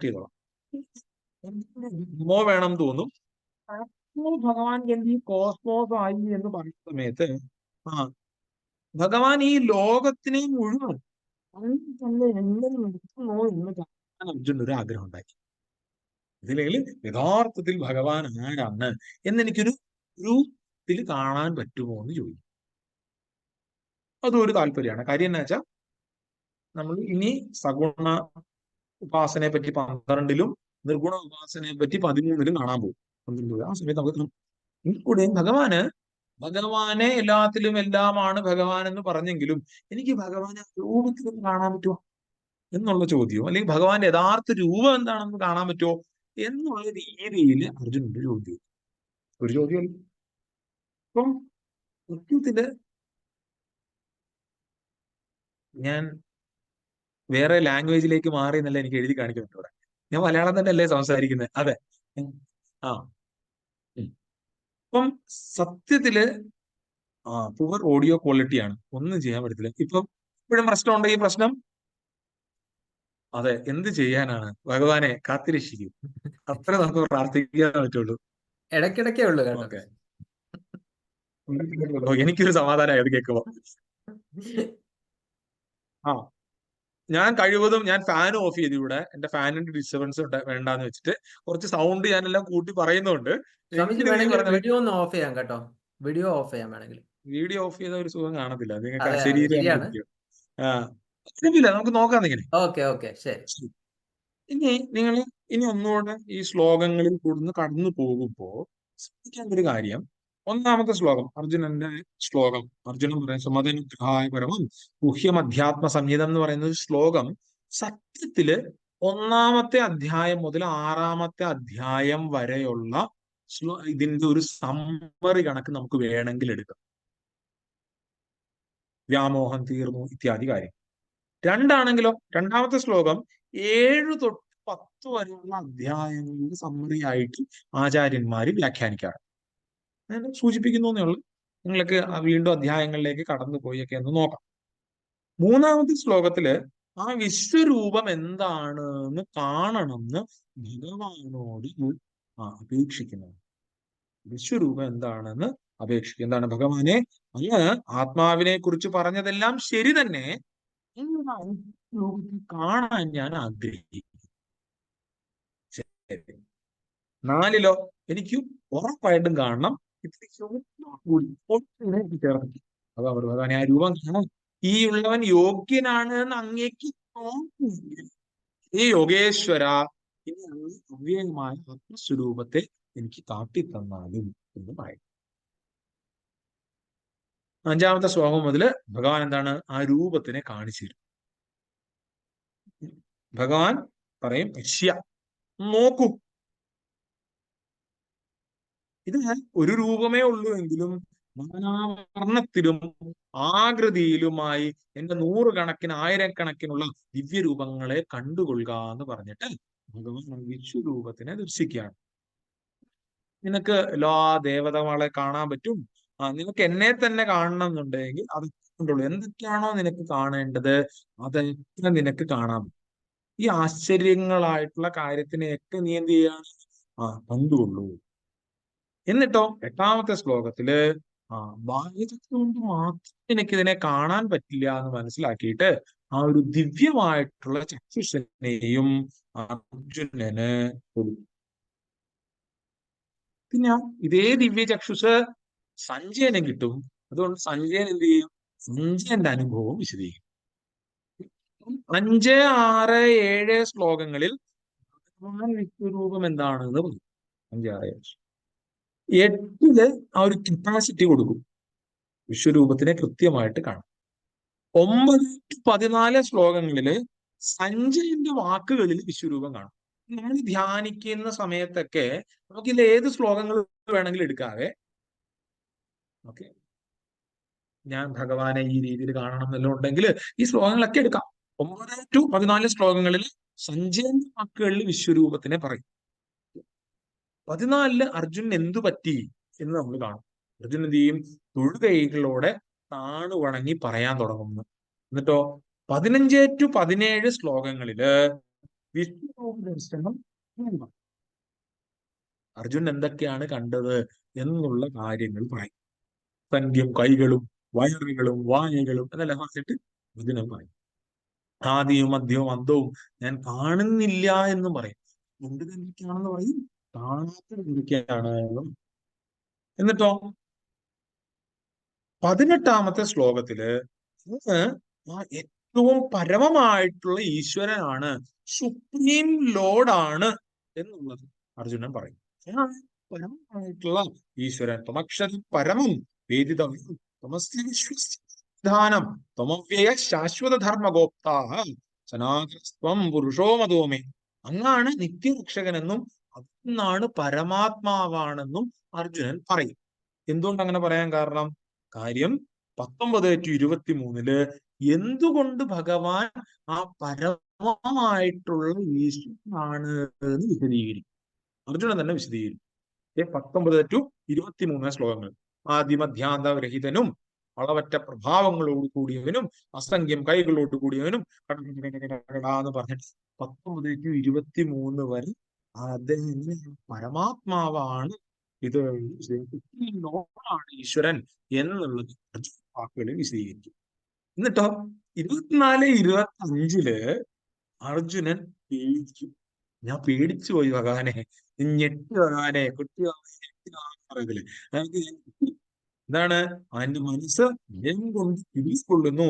ചെയ്തോളാം. ഡെമോ വേണം തോന്നും. ഭഗവാൻ എന്ത് ഈ കോസ്മോസ് ആയി എന്ന് പറയുന്ന സമയത്ത് ഭഗവാൻ ഈ ലോകത്തിനെ മുഴുവൻ തന്നെ എങ്ങനെ നടത്തുന്നോ എന്ന് കാണാൻ അർജുനൻ ഒരു ആഗ്രഹം ഉണ്ടാക്കി. ഇതിലെങ്കിൽ യഥാർത്ഥത്തിൽ ഭഗവാൻ ആരാണ് എന്നെനിക്കൊരു രൂപത്തിൽ കാണാൻ പറ്റുമോ എന്ന് ചോദിക്കും. അതും ഒരു താല്പര്യമാണ്. കാര്യം എന്നാ വെച്ചാൽ നമ്മൾ ഇനി സഗുണ ഉപാസനയെ പറ്റി 12-ലും നിർഗുണ ഉപാസനയെ പറ്റി 13-ലും കാണാൻ പോകും. ആ സമയത്ത് നമുക്ക് കൂടെ ഭഗവാനെ എല്ലാത്തിലും എല്ലാമാണ് ഭഗവാൻ എന്ന് പറഞ്ഞെങ്കിലും എനിക്ക് ഭഗവാനെ രൂപത്തിലും കാണാൻ പറ്റുമോ എന്നുള്ള ചോദ്യവും, അല്ലെങ്കിൽ ഭഗവാന്റെ യഥാർത്ഥ രൂപം എന്താണെന്ന് കാണാൻ പറ്റുമോ എന്നുള്ള രീതിയിൽ അർജുനന്റെ ഒരു ചോദ്യമല്ല. അപ്പം സത്യത്തില് ഞാൻ വേറെ ലാംഗ്വേജിലേക്ക് മാറി എന്നല്ല എനിക്ക് എഴുതി കാണിക്കുന്നുണ്ട് ഇവിടെ. ഞാൻ മലയാളം തന്നെ അല്ലേ സംസാരിക്കുന്നത്. അതെ. അപ്പം സത്യത്തില് പുവർ ഓഡിയോ ക്വാളിറ്റിയാണ്, ഒന്നും ചെയ്യാൻ പറ്റത്തില്ല. ഇപ്പം ഇപ്പോഴും പ്രശ്നമുണ്ട് ഈ പ്രശ്നം. അതെ, എന്ത് ചെയ്യാനാണ്, ഭഗവാനെ കാത്തിരക്ഷിക്കും. അത്ര നമുക്ക് പ്രാർത്ഥിക്കാൻ പറ്റുള്ളൂ. ഇടയ്ക്കിടയ്ക്കേ ഉള്ളൂ കേട്ടോ. ഓക്കെ, എനിക്കൊരു സമാധാനമായി അത് കേൾക്കുമ്പോ. ഞാൻ കഴിവതും ഞാൻ ഫാൻ ഓഫ് ചെയ്തു. ഇവിടെ എന്റെ ഫാനിന്റെ ഡിസ്റ്റർബൻസ് വേണ്ടാന്ന് വെച്ചിട്ട് കുറച്ച് സൗണ്ട് ഞാനെല്ലാം കൂട്ടി പറയുന്നുണ്ട്. വീഡിയോ ഒന്ന് ഓഫ് ചെയ്യാം കേട്ടോ. വീഡിയോ ഓഫ് ചെയ്യാൻ വേണമെങ്കിൽ. വീഡിയോ ഓഫ് ചെയ്ത ഒരു സുഖം കാണത്തില്ല, നിങ്ങൾക്ക് അതെ, ശരീരം ശരിയാണ്. കുഴപ്പമില്ല, നമുക്ക് നോക്കാം. ഇങ്ങനെ ഓക്കെ ശരി. നിങ്ങൾ ഇനി ഒന്നുകൂടെ ഈ ശ്ലോകങ്ങളിൽ കൂടുന്ന് കടന്നു പോകുമ്പോ ശ്രദ്ധിക്കേണ്ട ഒരു കാര്യം, 1-ാമത്തെ ശ്ലോകം, അർജുനന്റെ ശ്ലോകം. അർജുനൻ പറയുന്ന സമതനുഗ്രഹായ പരമം ഗുഹ്യം അധ്യാത്മ സംഹിതം എന്ന് പറയുന്ന ഒരു ശ്ലോകം സത്യത്തില് 1-ാമത്തെ അധ്യായം മുതൽ 6-ാമത്തെ അധ്യായം വരെയുള്ള ഇതിന്റെ ഒരു സമ്മറി കണക്ക് നമുക്ക് വേണമെങ്കിൽ എടുക്കാം. വ്യാമോഹം തീർന്നു ഇത്യാദി കാര്യം. 2 ആണെങ്കിലോ, 2-ാമത്തെ ശ്ലോകം 7 തൊട്ട് 10 വരെയുള്ള അധ്യായങ്ങളുടെ സമ്മറി ആയിട്ട് ആചാര്യന്മാര് വ്യാഖ്യാനിക്കാറ്. ഞാൻ സൂചിപ്പിക്കുന്നു എന്നേ ഉള്ളൂ. നിങ്ങൾക്ക് വീണ്ടും അധ്യായങ്ങളിലേക്ക് കടന്നു പോയൊക്കെ ഒന്ന് നോക്കാം. 3-ാമത്തെ ശ്ലോകത്തില് ആ വിശ്വരൂപം എന്താണെന്ന് കാണണമെന്ന് ഭഗവാനോട് അപേക്ഷിക്കുന്നത്. വിശ്വരൂപം എന്താണെന്ന് അപേക്ഷിക്കുക. എന്താണ് ഭഗവാനെ, അങ്ങ് ആത്മാവിനെ കുറിച്ച് പറഞ്ഞതെല്ലാം ശരി തന്നെ, രൂപത്തിൽ കാണാൻ ഞാൻ ആഗ്രഹിക്കുന്നു. 4-ലോ എനിക്ക് ഉറപ്പായിട്ടും കാണണം. ചേർത്ത് അപ്പൊ അവർ ഭഗവാനെ ആ രൂപം കാണാൻ ഈ ഉള്ളവൻ യോഗ്യനാണ് എന്ന് അങ്ങേക്ക് തോന്നുന്നെങ്കിൽ ഈ യോഗേശ്വര ഇനി അങ്ങ് അവ്യയമായ ആത്മസ്വരൂപത്തെ എനിക്ക് കാട്ടിത്തന്നാലും എന്ന് പറയും. 5-ാമത്തെ ശ്ലോകം മുതല് ഭഗവാൻ എന്താണ് ആ രൂപത്തിനെ കാണിച്ചു തരും. ഭഗവാൻ പറയും, നോക്കൂ, ഇത് ഒരു രൂപമേ ഉള്ളൂ എങ്കിലും നാനാവർണ്ണത്തിലും ആകൃതിയിലുമായി എന്റെ 100 കണക്കിന് 1000 കണക്കിനുള്ള ദിവ്യരൂപങ്ങളെ കണ്ടുകൊള്ളുക എന്ന് പറഞ്ഞിട്ട് ഭഗവാൻ വിശ്വരൂപത്തിനെ ദർശിക്കുകയാണ്. നിനക്ക് എല്ലാ ദേവതകളെ കാണാൻ പറ്റും, നിനക്ക് എന്നെ തന്നെ കാണണം എന്നുണ്ടെങ്കിൽ അത് കണ്ടുള്ളൂ. എന്തൊക്കെയാണോ നിനക്ക് കാണേണ്ടത് അതൊക്കെ നിനക്ക് കാണാൻ പറ്റും. ഈ ആശ്ചര്യങ്ങളായിട്ടുള്ള കാര്യത്തിനെയൊക്കെ നീ എന്ത് ചെയ്യാണ്, കണ്ടുകൊള്ളൂ. എന്നിട്ടോ 8-ാമത്തെ ശ്ലോകത്തില് ബാഹ്യചക്ഷു കൊണ്ട് മാത്രം എനിക്കിതിനെ കാണാൻ പറ്റില്ല എന്ന് മനസ്സിലാക്കിയിട്ട് ആ ഒരു ദിവ്യമായിട്ടുള്ള ചക്ഷുഷനെയും അർജുനന് കൊടുത്തു. പിന്നെ ഇതേ ദിവ്യ ചക്ഷുസ് സഞ്ജയനും കിട്ടും. അതുകൊണ്ട് സഞ്ജയൻ എന്ത് ചെയ്യും? സഞ്ജയന്റെ അനുഭവം വിശദീകരിക്കും. 5, 6, 7 ശ്ലോകങ്ങളിൽ വിശ്വരൂപം എന്താണെന്ന് പറയും. 5, 6, 7. 8 ആ ഒരു കപ്പാസിറ്റി കൊടുക്കും, വിശ്വരൂപത്തിനെ കൃത്യമായിട്ട് കാണും. 9 to 14 ശ്ലോകങ്ങളില് സഞ്ജയന്റെ വാക്കുകളിൽ വിശ്വരൂപം കാണും. നമ്മൾ ധ്യാനിക്കുന്ന സമയത്തൊക്കെ നമുക്ക് ഇതിൽ ഏത് ശ്ലോകങ്ങൾ വേണമെങ്കിലും എടുക്കാവേ. ഓക്കെ, ഞാൻ ഭഗവാനെ ഈ രീതിയിൽ കാണണം എന്നെല്ലാം ഉണ്ടെങ്കിൽ ഈ ശ്ലോകങ്ങളൊക്കെ എടുക്കാം. 9 to 14 ശ്ലോകങ്ങളിൽ സഞ്ജയന്റെ വാക്കുകളിൽ വിശ്വരൂപത്തിനെ പറയും. 14 അർജുനൻ എന്തു പറ്റി എന്ന് നമ്മൾ കാണും. അർജുനൻ എന്ത് ചെയ്യും? തൊഴുകൈകളോടെ താണു വണങ്ങി പറയാൻ തുടങ്ങുന്നു. എന്നിട്ടോ 15 to 17 ശ്ലോകങ്ങളില് വിശ്വരൂപ ദർശനം. അർജുനൻ എന്തൊക്കെയാണ് കണ്ടത് എന്നുള്ള കാര്യങ്ങൾ പറയും. സംഖ്യം കൈകളും വയറുകളും വായകളും എന്നെല്ലാം പറഞ്ഞിട്ട് അർജുനൻ പറയും. ആദിയും മധ്യവും അന്തവും ഞാൻ കാണുന്നില്ല എന്നും പറയും. എന്ത് എന്തൊക്കെയാണെന്ന് പറയും, കാണാത്തത് എന്തൊക്കെയാണ് എന്നും. എന്നിട്ടോ 18ാമത്തെ ശ്ലോകത്തില് ആ ഏറ്റവും പരമമായിട്ടുള്ള ഈശ്വരനാണ്, സുപ്രീം ലോർഡാണ് എന്നുള്ളത് അർജുനൻ പറയും. പരമമായിട്ടുള്ള ഈശ്വരൻ ത്വമക്ഷരം പരമം വേദിതവ്യം ത്വമസ്യ വിശ്വസ്ഥാനം ത്വമവ്യയ ശാശ്വത ധർമ്മഗോപ്താ സനാതനസ്ത്വം പുരുഷോ മതോമേ. അങ്ങാണ് നിത്യരക്ഷകനെന്നും അന്നാണ് പരമാത്മാവാണെന്നും അർജുനൻ പറയും. എന്തുകൊണ്ട് അങ്ങനെ പറയാൻ കാരണം? കാര്യം 19 to 23 എന്തുകൊണ്ട് ഭഗവാൻ ആ പരമമായിട്ടുള്ള ഈശ്വരനാണ് എന്ന് വിശദീകരിക്കും. അർജുനൻ തന്നെ വിശദീകരിക്കും. 19 to 23 ശ്ലോകങ്ങൾ. ആദിമധ്യാന്തരഹിതനും അളവറ്റ പ്രഭാവങ്ങളോട് കൂടിയവനും അസംഖ്യം കൈകളോട് കൂടിയവനും എന്ന് പറഞ്ഞിട്ട് 19 to 23 വരെ അദ്ദേഹം പരമാത്മാവാണ്, ഇത് ലോകമാണ് ഈശ്വരൻ എന്നുള്ളത് അർജുന വാക്കുകളിൽ വിശദീകരിക്കും. എന്നിട്ടോ 24, 25 അർജുനൻ പേടിക്കും. ഞാൻ പേടിച്ചു പോയി ഭഗവാനെ, ഞെട്ടി ഭഗവാനെ, കുട്ടി പറയത്തില്ലേ. എന്താണ്? അവന്റെ മനസ്സ് ഭയം കൊണ്ട് പിടികൊള്ളുന്നു,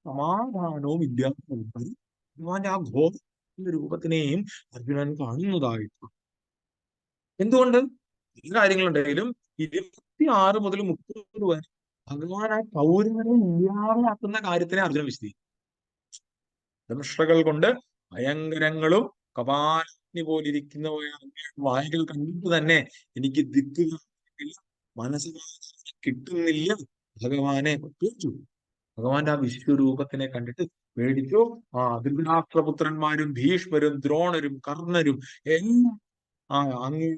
സമാധാനവും ഇല്ലാത്ത ഭഗവാന്റെ ആ ഘോര രൂപത്തിനെയും അർജുനൻ കാണുന്നതായിട്ട്. എന്തുകൊണ്ട്? ഈ കാര്യങ്ങളുണ്ടെങ്കിലും 26 മുതൽ 30 വരെ ഭഗവാൻ ആ കൗരവരെ ഇല്ലാതാക്കുന്ന കാര്യത്തിനെ അർജുനൻ വിശദീകരിക്കും. ദംഷ്ട്രകൾ കൊണ്ട് ഭയങ്കരങ്ങളും കപാലി പോലിരിക്കുന്ന വായകൾ കണ്ടിട്ട് തന്നെ എനിക്ക് ദിക്കുകൾ മനസ്സിലാക്കാൻ കിട്ടുന്നില്ല. ഭഗവാനെ പേടിച്ചു. ഭഗവാന്റെ ആ വിശ്വരൂപത്തിനെ കണ്ടിട്ട് പേടിച്ചു. ധൃതരാഷ്ട്രപുത്രന്മാരും ഭീഷ്മരും ദ്രോണരും കർണരും എല്ലാം അങ്ങ്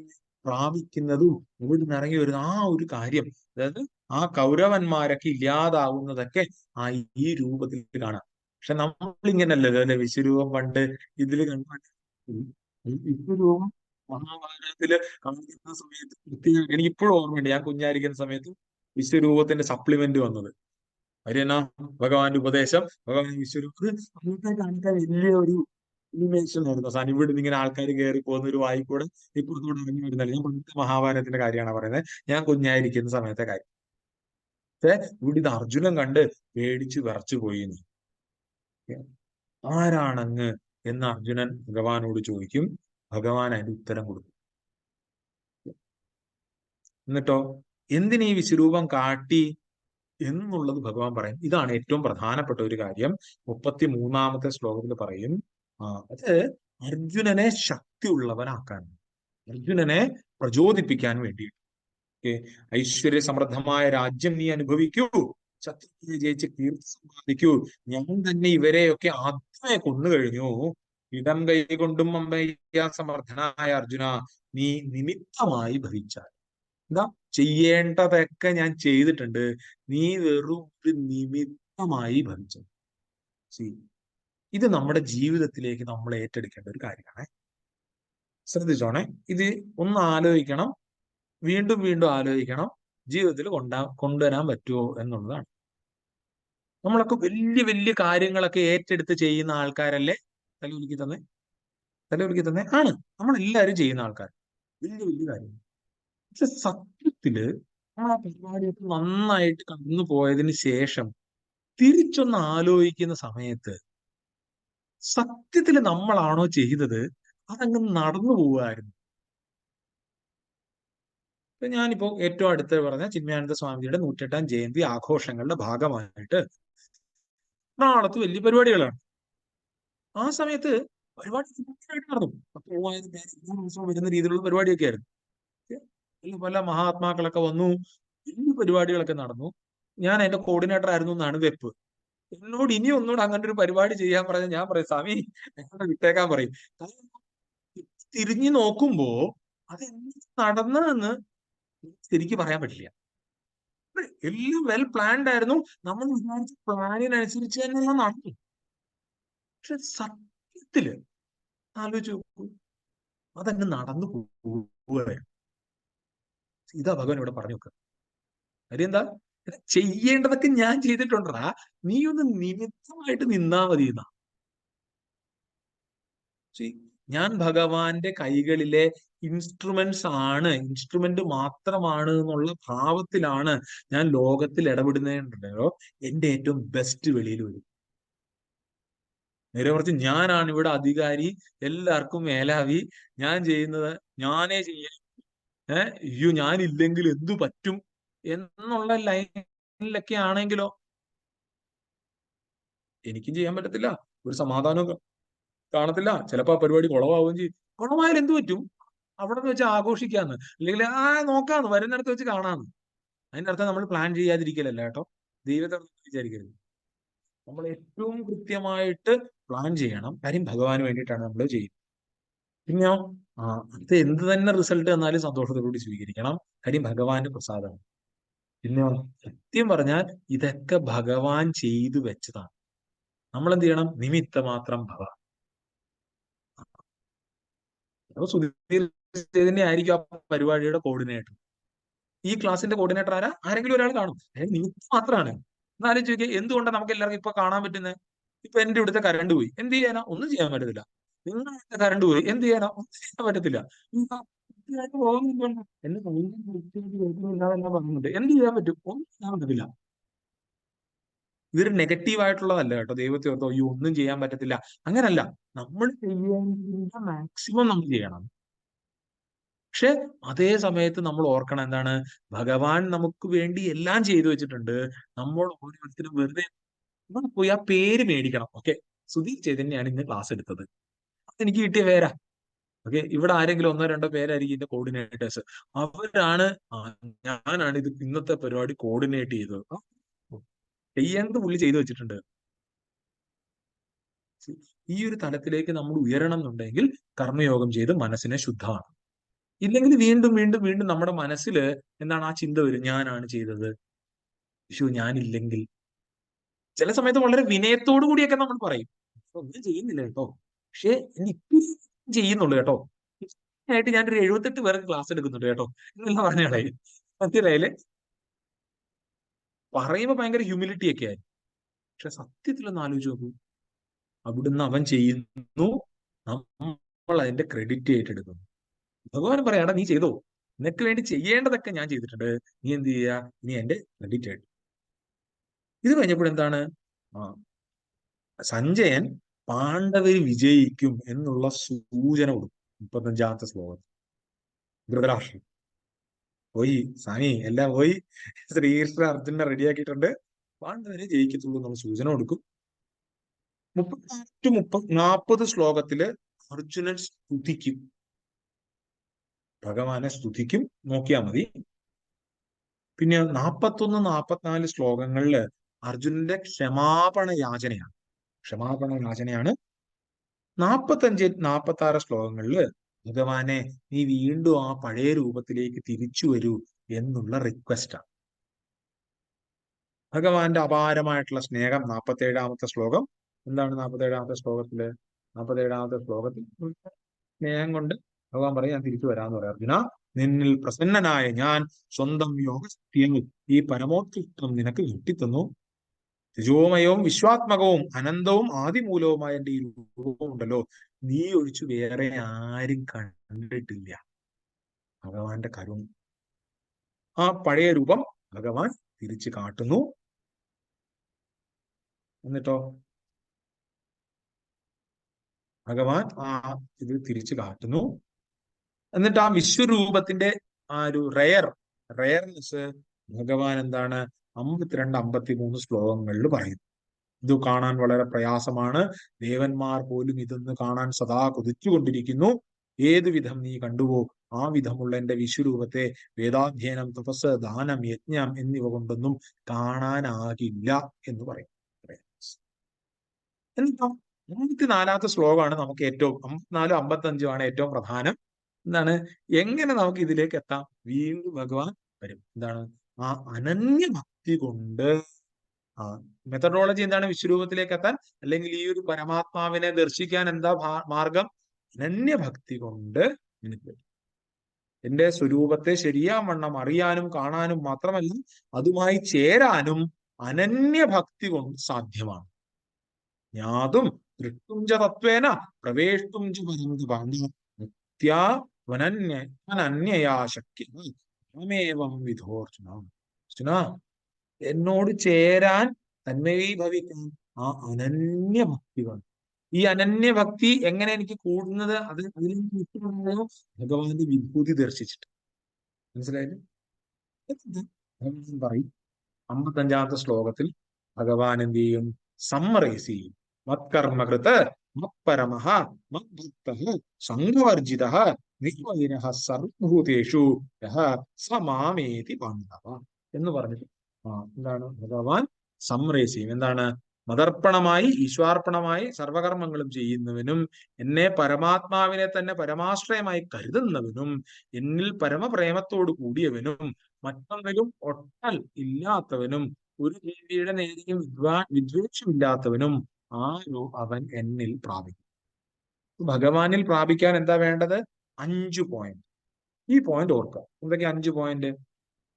പ്രാപിക്കുന്നതും ഇവിടുന്ന് ഇറങ്ങി വരുന്ന ആ ഒരു കാര്യം, അതായത് ആ കൗരവന്മാരൊക്കെ ഇല്ലാതാവുന്നതൊക്കെ ആ ഈ രൂപത്തിൽ കാണാം. പക്ഷെ നമ്മളിങ്ങനല്ലല്ലോ അല്ലെ, വിശ്വരൂപം പണ്ട് ഇതില് കണ്ടു. വിശ്വരൂപം മഹാഭാരതത്തില് കാണിക്കുന്ന സമയത്ത് പ്രത്യേകം എനിക്കിപ്പോഴും ഓർമ്മയുണ്ട്. ഞാൻ കുഞ്ഞായിരിക്കുന്ന സമയത്ത് വിശ്വരൂപത്തിന്റെ സപ്ലിമെന്റ് വന്നത് ഹരിയന ഭഗവാന്റെ ഉപദേശം, ഭഗവാൻ വിശ്വരൂപം അങ്ങനത്തെ കാണിക്കാൻ വലിയൊരു ഇനിമേഷൻ ആയിരുന്നു. അവസാനം ഇവിടെ നിന്ന് ഇങ്ങനെ ആൾക്കാർ കയറി പോകുന്ന ഒരു വായിക്കൂടെ ഇപ്പുറത്തോടെ ഇറങ്ങി വരുന്നില്ല. ഞാൻ പണ്ടത്തെ മഹാഭാരതത്തിന്റെ കാര്യമാണ് പറയുന്നത്, ഞാൻ കുഞ്ഞായിരിക്കുന്ന സമയത്തെ കാര്യം. പക്ഷെ ഇവിടെ ഇത് അർജുനൻ കണ്ട് പേടിച്ചു വിറച്ചു പോയി. ആരാണങ്ങ് എന്ന് അർജുനൻ ഭഗവാനോട് ചോദിക്കും. ഭഗവാൻ അതിന് ഉത്തരം കൊടുക്കും. എന്നിട്ടോ എന്തിനീ വിശ്വരൂപം കാട്ടി എന്നുള്ളത് ഭഗവാൻ പറയും. ഇതാണ് ഏറ്റവും പ്രധാനപ്പെട്ട ഒരു കാര്യം. 33ാമത്തെ ശ്ലോകത്തിൽ പറയും, അത് അർജുനനെ ശക്തിയുള്ളവനാക്കാൻ, അർജുനനെ പ്രചോദിപ്പിക്കാൻ വേണ്ടിയിട്ട്. ഐശ്വര്യ സമൃദ്ധമായ രാജ്യം നീ അനുഭവിക്കൂ, ശത്രുക്കളെ ജയിച്ച് കീർത്തി സമ്പാദിക്കൂ. ഞാൻ തന്നെ ഇവരെയൊക്കെ ആദ്യമേ കൊന്നു കഴിഞ്ഞു. ഇടം കൈ കൊണ്ടും അമ്പയ്യ സമർത്ഥനായ അർജുന, നീ നിമിത്തമായി ഭവിച്ചാൽ. എന്താ ചെയ്യേണ്ടതൊക്കെ ഞാൻ ചെയ്തിട്ടുണ്ട്, നീ വെറും ഒരു നിമിത്തമായി ഭവിച്ചു. ഇത് നമ്മുടെ ജീവിതത്തിലേക്ക് നമ്മൾ ഏറ്റെടുക്കേണ്ട ഒരു കാര്യമാണ്. ശ്രദ്ധിച്ചോണേ, ഇത് ഒന്ന് ആലോചിക്കണം, വീണ്ടും വീണ്ടും ആലോചിക്കണം. ജീവിതത്തിൽ കൊണ്ടുവരാൻ പറ്റുമോ എന്നുള്ളതാണ്. നമ്മളൊക്കെ വലിയ വലിയ കാര്യങ്ങളൊക്കെ ഏറ്റെടുത്ത് ചെയ്യുന്ന ആൾക്കാരല്ലേ? തലകുലുക്കി തന്നെ ആണ്. നമ്മളെല്ലാവരും ചെയ്യുന്ന ആൾക്കാർ വലിയ വലിയ കാര്യങ്ങൾ. പക്ഷെ സത്യത്തില് നമ്മൾ ആ പരിപാടിയൊക്കെ നന്നായിട്ട് കടന്നു പോയതിന് ശേഷം തിരിച്ചൊന്ന് ആലോചിക്കുന്ന സമയത്ത് സത്യത്തില് നമ്മളാണോ ചെയ്തത്, അതങ്ങ് നടന്നു പോവുമായിരുന്നു. ഇപ്പൊ ഞാനിപ്പോ ഏറ്റവും അടുത്ത് പറഞ്ഞ ചിന്മയാനന്ദ സ്വാമിജിയുടെ 108ാം ജയന്തി ആഘോഷങ്ങളുടെ ഭാഗമായിട്ട് നാളത്ത് വലിയ പരിപാടികളാണ്. ആ സമയത്ത് പരിപാടി ഭയങ്കരമായിട്ട് നടന്നു. 30,000 പേര് എല്ലാ ദിവസവും വരുന്ന രീതിയിലുള്ള പരിപാടിയൊക്കെ ആയിരുന്നു. പല മഹാത്മാക്കളൊക്കെ വന്നു, വലിയ പരിപാടികളൊക്കെ നടന്നു. ഞാൻ അതിന്റെ കോർഡിനേറ്റർ ആയിരുന്നു എന്നാണ് വെപ്പ്. എന്നോട് ഇനി ഒന്നുകൂടെ അങ്ങനെ ഒരു പരിപാടി ചെയ്യാൻ പറഞ്ഞാൽ ഞാൻ പറയും, സ്വാമി ഞങ്ങളെ വിട്ടേക്കാൻ പറയും. തിരിഞ്ഞു നോക്കുമ്പോ അത് നടന്നതെന്ന് ശരിക്കും പറയാൻ പറ്റില്ല. എല്ലാം വെൽ പ്ലാൻഡ് ആയിരുന്നു. നമ്മൾ വിചാരിച്ച പ്ലാനിനനുസരിച്ച് തന്നെ എല്ലാം നടന്നു. പക്ഷെ സത്യത്തില് ആലോചിച്ച് നോക്കൂ, അതങ്ങ് നടന്നു പോവുകയാണ്. ഇതാ ഭഗവാൻ ഇവിടെ പറഞ്ഞു വെക്കുക. കാര്യം എന്താ? ചെയ്യേണ്ടതൊക്കെ ഞാൻ ചെയ്തിട്ടുണ്ടാ, നീ ഒന്ന് നിമിത്തമായിട്ട് നിന്നാ മതി എന്നാ. ഞാൻ ഭഗവാന്റെ കൈകളിലെ ഇൻസ്ട്രുമെന്റ് മാത്രമാണ് എന്നുള്ള ഭാവത്തിലാണ് ഞാൻ ലോകത്തിൽ ഇടപെടുന്നതുണ്ടല്ലോ, എന്റെ ഏറ്റവും ബെസ്റ്റ് വെളിയിൽ വരും. നേരെ മറിച്ച് ഞാനാണ് ഇവിടെ അധികാരി, എല്ലാവർക്കും മേലാവി, ഞാൻ ചെയ്യുന്നത് ഞാനേ ചെയ്യാൻ, അയ്യോ ഞാനില്ലെങ്കിൽ എന്തു പറ്റും എന്നുള്ള ലൈനിലൊക്കെ ആണെങ്കിലോ എനിക്കും ചെയ്യാൻ പറ്റത്തില്ല, ഒരു സമാധാനവും കാണത്തില്ല. ചിലപ്പോ ആ പരിപാടി കുളമാവുകയും ചെയ്യും. കുളമായാലും എന്ത് പറ്റും? അവിടെ നിന്ന് വെച്ച് ആഘോഷിക്കാന്ന്, അല്ലെങ്കിൽ നോക്കാന്ന്, വരുന്നിടത്ത് വെച്ച് കാണാന്ന്. അതിന്റെ അർത്ഥം നമ്മൾ പ്ലാൻ ചെയ്യാതിരിക്കലല്ല കേട്ടോ, ദൈവത്തെ വിചാരിക്കരുത്. നമ്മൾ ഏറ്റവും കൃത്യമായിട്ട് പ്ലാൻ ചെയ്യണം. കാര്യം ഭഗവാന് വേണ്ടിയിട്ടാണ് നമ്മൾ ചെയ്യുന്നത്. പിന്നെയോ അത് എന്ത് തന്നെ റിസൾട്ട് വന്നാലും സന്തോഷത്തോടുകൂടി സ്വീകരിക്കണം. കാര്യം ഭഗവാന്റെ പ്രസാദമാണ്. പിന്നെയോ സത്യം പറഞ്ഞാൽ ഇതൊക്കെ ഭഗവാൻ ചെയ്തു വെച്ചതാണ്. നമ്മൾ എന്ത് ചെയ്യണം? നിമിത്ത മാത്രം ഭവ. അപ്പൊ സുധീർ തന്നെ ആയിരിക്കും ആ പരിപാടിയുടെ കോർഡിനേറ്റർ. ഈ ക്ലാസിന്റെ കോർഡിനേറ്റർ ആരാ? ആരെങ്കിലും ഒരാൾ കാണും. നിമിത്തം മാത്രമാണ്. എന്നാലും ചോദിക്കുക, എന്തുകൊണ്ടാണ് നമുക്ക് എല്ലാവർക്കും ഇപ്പൊ കാണാൻ പറ്റുന്നത്? ഇപ്പൊ എന്റെ ഇവിടുത്തെ കറണ്ട് പോയി, എന്ത് ചെയ്യാനാ? ഒന്നും ചെയ്യാൻ പറ്റത്തില്ല. നിങ്ങളുടെ കറണ്ട് പോയി, എന്ത് ചെയ്യാനാ? ഒന്നും ചെയ്യാൻ പറ്റത്തില്ല. എന്നെ പറയുന്നുണ്ട്, എന്ത് ചെയ്യാൻ പറ്റും? ഒന്നും ചെയ്യാൻ പറ്റത്തില്ല. ഇതൊരു നെഗറ്റീവ് ആയിട്ടുള്ളതല്ല കേട്ടോ. ദൈവത്തെ ഓർത്തോ അയ്യോ ഒന്നും ചെയ്യാൻ പറ്റത്തില്ല, അങ്ങനല്ല. നമ്മൾ ചെയ്യേണ്ട മാക്സിമം നമ്മൾ ചെയ്യണം. പക്ഷെ അതേ സമയത്ത് നമ്മൾ ഓർക്കണം എന്താണ്? ഭഗവാൻ നമുക്ക് വേണ്ടി എല്ലാം ചെയ്തു വെച്ചിട്ടുണ്ട്. നമ്മൾ ഓരോരുത്തരും വെറുതെ ഇവിടെ പോയി ആ പേര് മേടിക്കണം. ഓക്കെ, സുധീർ ചൈതന്യാണ് ഇന്ന് ക്ലാസ് എടുത്തത്, അതെനിക്ക് കിട്ടിയ പേരാ. ഓക്കെ, ഇവിടെ ആരെങ്കിലും 1-2 പേരായിരിക്കും ഇതിന്റെ കോർഡിനേറ്റേഴ്സ്. അവരാണ് ഞാനാണ് ഇത് ഇന്നത്തെ പരിപാടി കോർഡിനേറ്റ് ചെയ്തത്. ചെയ്യേണ്ടത് പുള്ളി ചെയ്തു വെച്ചിട്ടുണ്ട്. ഈ ഒരു തലത്തിലേക്ക് നമ്മൾ ഉയരണം എന്നുണ്ടെങ്കിൽ കർമ്മയോഗം ചെയ്ത് മനസ്സിനെ ശുദ്ധമാണ്. ഇല്ലെങ്കിൽ വീണ്ടും വീണ്ടും വീണ്ടും നമ്മുടെ മനസ്സിൽ എന്താണ് ആ ചിന്ത വരും, ഞാനാണ് ചെയ്തത്, വിഷു ഞാനില്ലെങ്കിൽ. ചില സമയത്ത് വളരെ വിനയത്തോടു കൂടിയൊക്കെ നമ്മൾ പറയും, ഒന്നും ചെയ്യുന്നില്ല കേട്ടോ, പക്ഷെ ഇപ്പം ചെയ്യുന്നുള്ളൂ കേട്ടോ, ആയിട്ട് ഞാനൊരു 78 പേർക്ക് ക്ലാസ് എടുക്കുന്നുണ്ട് കേട്ടോ എന്നെല്ലാം പറഞ്ഞാളേ. മനസ്സിലായില്ലേ? പറയുമ്പോ ഭയങ്കര ഹ്യൂമിലിറ്റി ഒക്കെ ആയി. പക്ഷെ സത്യത്തിലൊന്ന് ആലോചിച്ച് നോക്കൂ, അവിടുന്ന് അവൻ ചെയ്യുന്നു, നമ്മൾ അതിന്റെ ക്രെഡിറ്റ് ഏറ്റെടുക്കുന്നു. ഭഗവാൻ പറയാടാ നീ ചെയ്തോ, നിനക്ക് വേണ്ടി ചെയ്യേണ്ടതൊക്കെ ഞാൻ ചെയ്തിട്ടുണ്ട്, നീ എന്ത് ചെയ്യുക, നീ എന്റെ ക്രെഡിറ്റ് ആയിട്ട്. ഇത് കഴിഞ്ഞപ്പോഴെന്താണ്? സഞ്ജയൻ പാണ്ഡവർ വിജയിക്കും എന്നുള്ള സൂചന കൊടുക്കും. 35ാമത്തെ ശ്ലോകത്തിൽ ധൃതരാഷ്ട്രൻ പോയി, സ്വാമി എല്ലാം പോയി, ശ്രീകൃഷ്ണ അർജുനെ റെഡിയാക്കിയിട്ടുണ്ട്, പാണ്ഡവരെ ജയിക്കത്തുള്ളൂ എന്നുള്ള സൂചന കൊടുക്കും. 40 ശ്ലോകത്തില് അർജുനൻ സ്തുതിക്കും, ഭഗവാനെ സ്തുതിക്കും. നോക്കിയാൽ മതി. പിന്നെ 41-44 ശ്ലോകങ്ങളില് അർജുനന്റെ ക്ഷമാപണ യാചനയാണ്. 45-46 ശ്ലോകങ്ങളില് ഭഗവാനെ നീ വീണ്ടും ആ പഴയ രൂപത്തിലേക്ക് തിരിച്ചു വരൂ എന്നുള്ള റിക്വസ്റ്റാണ്. ഭഗവാന്റെ അപാരമായിട്ടുള്ള സ്നേഹം 47ാമത്തെ ശ്ലോകം. എന്താണ് 47ാമത്തെ ശ്ലോകത്തില്? 47ാമത്തെ ശ്ലോകത്തിൽ സ്നേഹം കൊണ്ട് ഭഗവാൻ പറയും ഞാൻ തിരിച്ചു വരാന്ന് പറയാം. അർജുന നിന്നിൽ പ്രസന്നനായ ഞാൻ സ്വന്തം യോഗശക്തിയിൽ ഈ പരമോത്കൃഷ്ടം നിനക്ക് കിട്ടിത്തന്നു. തേജോമയവും വിശ്വാത്മകവും അനന്തവും ആദിമൂലവുമായ എന്റെ ഈ രൂപം ഉണ്ടല്ലോ, നീ ഒഴിച്ചു വേറെ ആരും കണ്ടിട്ടില്ല. ഭഗവാന്റെ കരുണ. ആ പഴയ രൂപം ഭഗവാൻ തിരിച്ചു കാട്ടുന്നു. എന്നിട്ടോ ഭഗവാൻ ഇത് തിരിച്ചു കാട്ടുന്നു. എന്നിട്ട് ആ വിശ്വരൂപത്തിന്റെ ആ ഒരു റയർനെസ് ഭഗവാൻ എന്താണ് 52, 53 ശ്ലോകങ്ങളിൽ പറയുന്നു. ഇത് കാണാൻ വളരെ പ്രയാസമാണ്. ദേവന്മാർ പോലും ഇതൊന്ന് കാണാൻ സദാ കൊതിച്ചുകൊണ്ടിരിക്കുന്നു. ഏതു വിധം നീ കണ്ടുവോ ആ വിധമുള്ള എന്റെ വിശ്വരൂപത്തെ വേദാധ്യയനം, തപസ്, ദാനം, യജ്ഞം എന്നിവ കൊണ്ടൊന്നും കാണാനാകില്ല എന്ന് പറയും. എന്നിട്ടോ 54ാമത്തെ ശ്ലോകമാണ് നമുക്ക് ഏറ്റവും, 54, 55 ആണ് ഏറ്റവും പ്രധാനം. എന്താണ്, എങ്ങനെ നമുക്ക് ഇതിലേക്ക് എത്താം? വീണ്ടും ഭഗവാൻ വരും. എന്താണ്, ആ അനന്യഭക്തി കൊണ്ട്. മെത്തഡോളജി എന്താണ്? വിശ്വരൂപത്തിലേക്ക് എത്താൻ, അല്ലെങ്കിൽ ഈ ഒരു പരമാത്മാവിനെ ദർശിക്കാൻ എന്താ മാർഗം? അനന്യഭക്തി കൊണ്ട് എനിക്ക് എന്റെ സ്വരൂപത്തെ ശരിയാവണ്ണം അറിയാനും കാണാനും മാത്രമല്ല, അതുമായി ചേരാനും അനന്യഭക്തി കൊണ്ട് സാധ്യമാണ്. ജ്ഞാതും ദൃഷ്ടും ച തത്വേന പ്രവേഷ്ടും ച പരന്തപന്യയാ ശക്യമേവം വിധോർജുന. അർജുന, എന്നോട് ചേരാൻ, തന്മയീഭവിക്കാൻ ആ അനന്യഭക്തി കൊണ്ട്. ഈ അനന്യഭക്തി എങ്ങനെ എനിക്ക് കൂടുന്നത്? അതിൽ ഭഗവാന്റെ വിഭൂതി ദർശിച്ചിട്ട്. മനസ്സിലായില്ലേ? ഭഗവാൻ പറയും 55ാമത്തെ ശ്ലോകത്തിൽ ഭഗവാൻ എന്ത് ചെയ്യും? സമ്മറൈസ് ചെയ്യും. മത്കർമ്മകൃത് മത്പരമഃ മദ്ഭക്തഃ സംഘവർജിതഃ നിവൈരഃ സർവഭൂതേഷു യഃ സ മാമേതി പാണ്ഡവ എന്ന് പറഞ്ഞിട്ട് എന്താണ് ഭഗവാൻ സമ്മറൈസ് ചെയ്യും. എന്താണ്? മതർപ്പണമായി, ഈശ്വാർപ്പണമായി സർവകർമ്മങ്ങളും ചെയ്യുന്നവനും, എന്നെ പരമാത്മാവിനെ തന്നെ പരമാശ്രയമായി കരുതുന്നവനും, എന്നിൽ പരമപ്രേമത്തോട് കൂടിയവനും, മറ്റൊന്നിലും ഒട്ടൽ ഇല്ലാത്തവനും, ഒരു ജീവിയുടെ നേരെയും വിദ്വേഷമില്ലാത്തവനും അവൻ എന്നിൽ പ്രാപിക്കും. ഭഗവാനിൽ പ്രാപിക്കാൻ എന്താ വേണ്ടത്? 5 പോയിന്റ്. ഈ പോയിന്റ് ഓർക്കുക. എന്തൊക്കെ 5 പോയിന്റ്?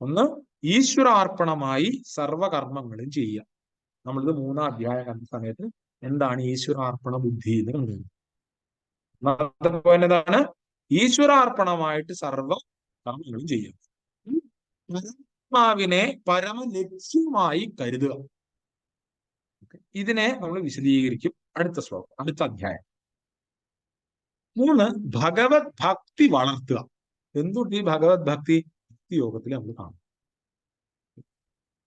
ഒന്ന്, ഈശ്വരാർപ്പണമായി സർവകർമ്മങ്ങളും ചെയ്യുക. നമ്മളിത് 3ാം അധ്യായം കണ്ട സമയത്ത് എന്താണ് ഈശ്വരാർപ്പണ ബുദ്ധി എന്ന് കണ്ടത്. ഒന്നാമത്തെ പോയിന്റ് എന്താണ്? ഈശ്വരാർപ്പണമായിട്ട് സർവ കർമ്മങ്ങളും ചെയ്യുക. പരമാത്മാവിനെ പരമലക്ഷ്യമായി കരുതുക. ഇതിനെ നമ്മൾ വിശദീകരിക്കും അടുത്ത ശ്ലോകം, അടുത്ത അധ്യായം. 3, ഭഗവത് ഭക്തി വളർത്തുക. എന്തുകൊണ്ട് ഈ ഭഗവത് ഭക്തി? യോഗത്തിൽ നമ്മൾ കാണും.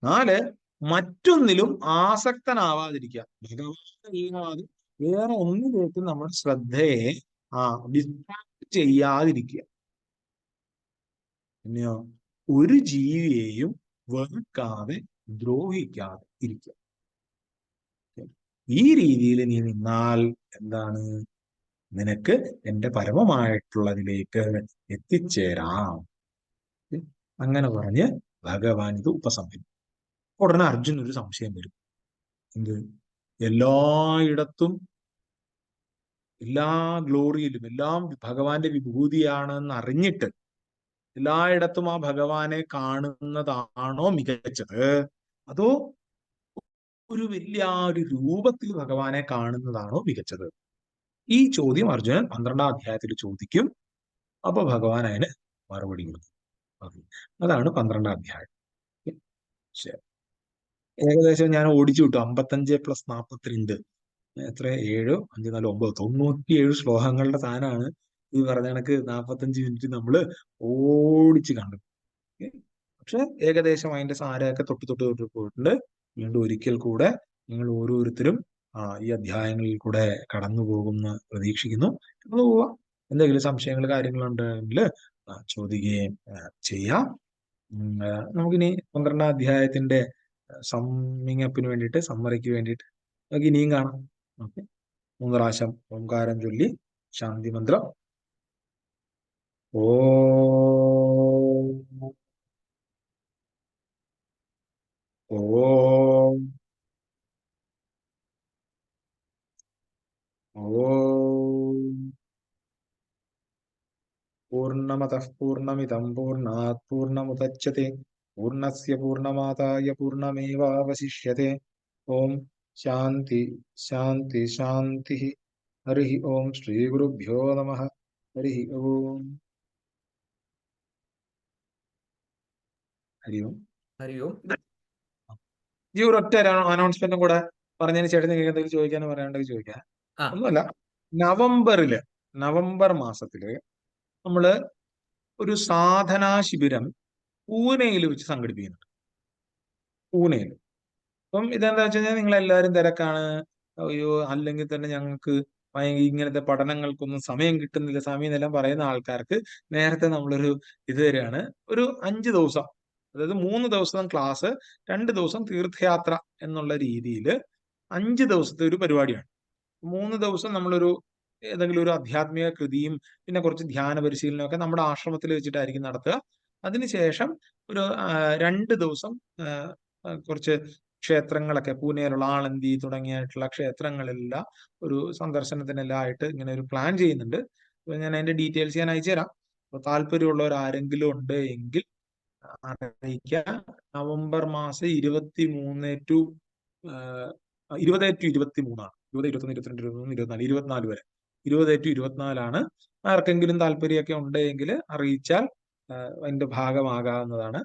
4, മറ്റൊന്നിലും ആസക്തനാവാതിരിക്കുക. ഭഗവാനല്ലാതെ വേറെ ഒന്നിലേക്കും നമ്മുടെ ശ്രദ്ധയെ ഡിസ്ട്രാക്ട് ചെയ്യാതിരിക്കുക. പിന്നെയോ, ഒരു ജീവിയെയും വെറുക്കാതെ ദ്രോഹിക്കാതെ ഇരിക്കുക. ഈ രീതിയിൽ നീ നിന്നാൽ എന്താണ്, നിനക്ക് എന്റെ പരമമായിട്ടുള്ളതിലേക്ക് എത്തിച്ചേരാം. അങ്ങനെ പറഞ്ഞ് ഭഗവാൻ ഇത് ഉപസംഹരിക്കും. ഉടനെ അർജുൻ ഒരു സംശയം വരും. എന്ത്? എല്ലായിടത്തും എല്ലാ ഗ്ലോറിയിലും എല്ലാം ഭഗവാന്റെ വിഭൂതിയാണെന്ന് അറിഞ്ഞിട്ട് എല്ലായിടത്തും ആ ഭഗവാനെ കാണുന്നതാണോ മികച്ചത്, അതോ ഒരു വലിയ ഒരു രൂപത്തിൽ ഭഗവാനെ കാണുന്നതാണോ മികച്ചത്? ഈ ചോദ്യം അർജുനൻ 12ാം അധ്യായത്തിൽ ചോദിക്കും. അപ്പൊ ഭഗവാൻ അതിന് മറുപടി കൊടുക്കും. അതാണ് 12ാം അധ്യായം. ശരി, ഏകദേശം ഞാൻ ഓടിച്ചു വിട്ടു. 55 + 42 എത്ര? 7, 5, 4, 9, 97 ശ്ലോകങ്ങളുടെ സാധനമാണ് ഈ പറഞ്ഞ കണക്ക് 45 മിനിറ്റ് നമ്മള് ഓടിച്ച് കണ്ടു. പക്ഷെ ഏകദേശം അതിന്റെ സാരമൊക്കെ തൊട്ട് പോയിട്ടുണ്ട്. വീണ്ടും ഒരിക്കൽ കൂടെ നിങ്ങൾ ഓരോരുത്തരും ഈ അധ്യായങ്ങളിൽ കൂടെ കടന്നു പോകുമെന്ന് പ്രതീക്ഷിക്കുന്നു. നമ്മൾ പോവാം. എന്തെങ്കിലും സംശയങ്ങൾ കാര്യങ്ങളുണ്ടെങ്കിൽ ചോദിക്കുകയും ചെയ്യാം. നമുക്കിനി 12ാം അധ്യായത്തിന്റെ സമ്മിങ് അപ്പിന് വേണ്ടിയിട്ട്, സമ്മറിക്ക് വേണ്ടിയിട്ട് നമുക്ക് ഇനിയും കാണാം. ഓക്കെ, 3 പ്രാവശ്യം ഓംകാരം ചൊല്ലി ശാന്തി മന്ത്രം. ഓം ഓം ഓം പൂർണ്ണ പൂർണ്ണമതഃ പൂർണ്ണമിദം പൂർണ്ണാത് പൂർണ്ണമുദച്യത്തെ പൂർണ്ണസ്യ പൂർണ്ണമാദായ പൂർണ്ണമേവാവശിഷ്യത്തെ. ഓം ശാന്തി ശാന്തി ശാന്തി. ഹരി ഓം. ശ്രീ ഗുരുഭ്യോ നമഃ. ഹരി ഓം. ഹരി ഓം. ഹരി ഓം. ഈ ഒരൊറ്റ അനൗൺസ്മെന്റും കൂടെ പറഞ്ഞതിന് ശേഷം നിങ്ങൾക്ക് എന്തെങ്കിലും ചോദിക്കാനോ പറയാനുണ്ടെങ്കിൽ ചോദിക്കാം. ആ. ഒന്നുമല്ല, നവംബർ മാസത്തില് നമ്മള് ഒരു സാധനാ ശിബിരം പൂനെയിൽ വെച്ച് സംഘടിപ്പിക്കുന്നുണ്ട്. പൂനെയിൽ. അപ്പം ഇതെന്താ വെച്ച് കഴിഞ്ഞാൽ നിങ്ങൾ എല്ലാവരും തിരക്കാണ്, അയ്യോ അല്ലെങ്കിൽ തന്നെ ഞങ്ങൾക്ക് ഇങ്ങനത്തെ പഠനങ്ങൾക്കൊന്നും സമയം കിട്ടുന്നില്ല, സമയം എന്നെല്ലാം പറയുന്ന ആൾക്കാർക്ക് നേരത്തെ നമ്മളൊരു ഇത് തരികയാണ്. ഒരു 5 ദിവസം, അതായത് 3 ദിവസം ക്ലാസ്, 2 ദിവസം തീർത്ഥയാത്ര എന്നുള്ള രീതിയിൽ 5 ദിവസത്തെ ഒരു പരിപാടിയാണ്. 3 ദിവസം നമ്മളൊരു ഏതെങ്കിലും ഒരു ആധ്യാത്മിക കൃതിയും പിന്നെ കുറച്ച് ധ്യാന പരിശീലനവും ഒക്കെ നമ്മുടെ ആശ്രമത്തിൽ വെച്ചിട്ടായിരിക്കും നടത്തുക. അതിനുശേഷം ഒരു 2 ദിവസം കുറച്ച് ക്ഷേത്രങ്ങളൊക്കെ പൂനെയിലുള്ള ആളന്തി തുടങ്ങിയിട്ടുള്ള ക്ഷേത്രങ്ങളെല്ലാം ഒരു സന്ദർശനത്തിനെല്ലാം ആയിട്ട് ഇങ്ങനെ ഒരു പ്ലാൻ ചെയ്യുന്നുണ്ട്. അപ്പൊ ഞാൻ അതിന്റെ ഡീറ്റെയിൽസ് ഞാൻ അയച്ചു തരാം. അപ്പൊ താല്പര്യമുള്ളവർ ആരെങ്കിലും ഉണ്ട് എങ്കിൽ അറിയിക്കുക. നവംബർ മാസം 23 ടു 20 ടു 23 20, 21, 22, 23, 24, 24 വരെ 20 ടു 24 ആർക്കെങ്കിലും താല്പര്യമൊക്കെ ഉണ്ടെങ്കിൽ അറിയിച്ചാൽ അതിന്റെ ഭാഗമാകാവുന്നതാണ്.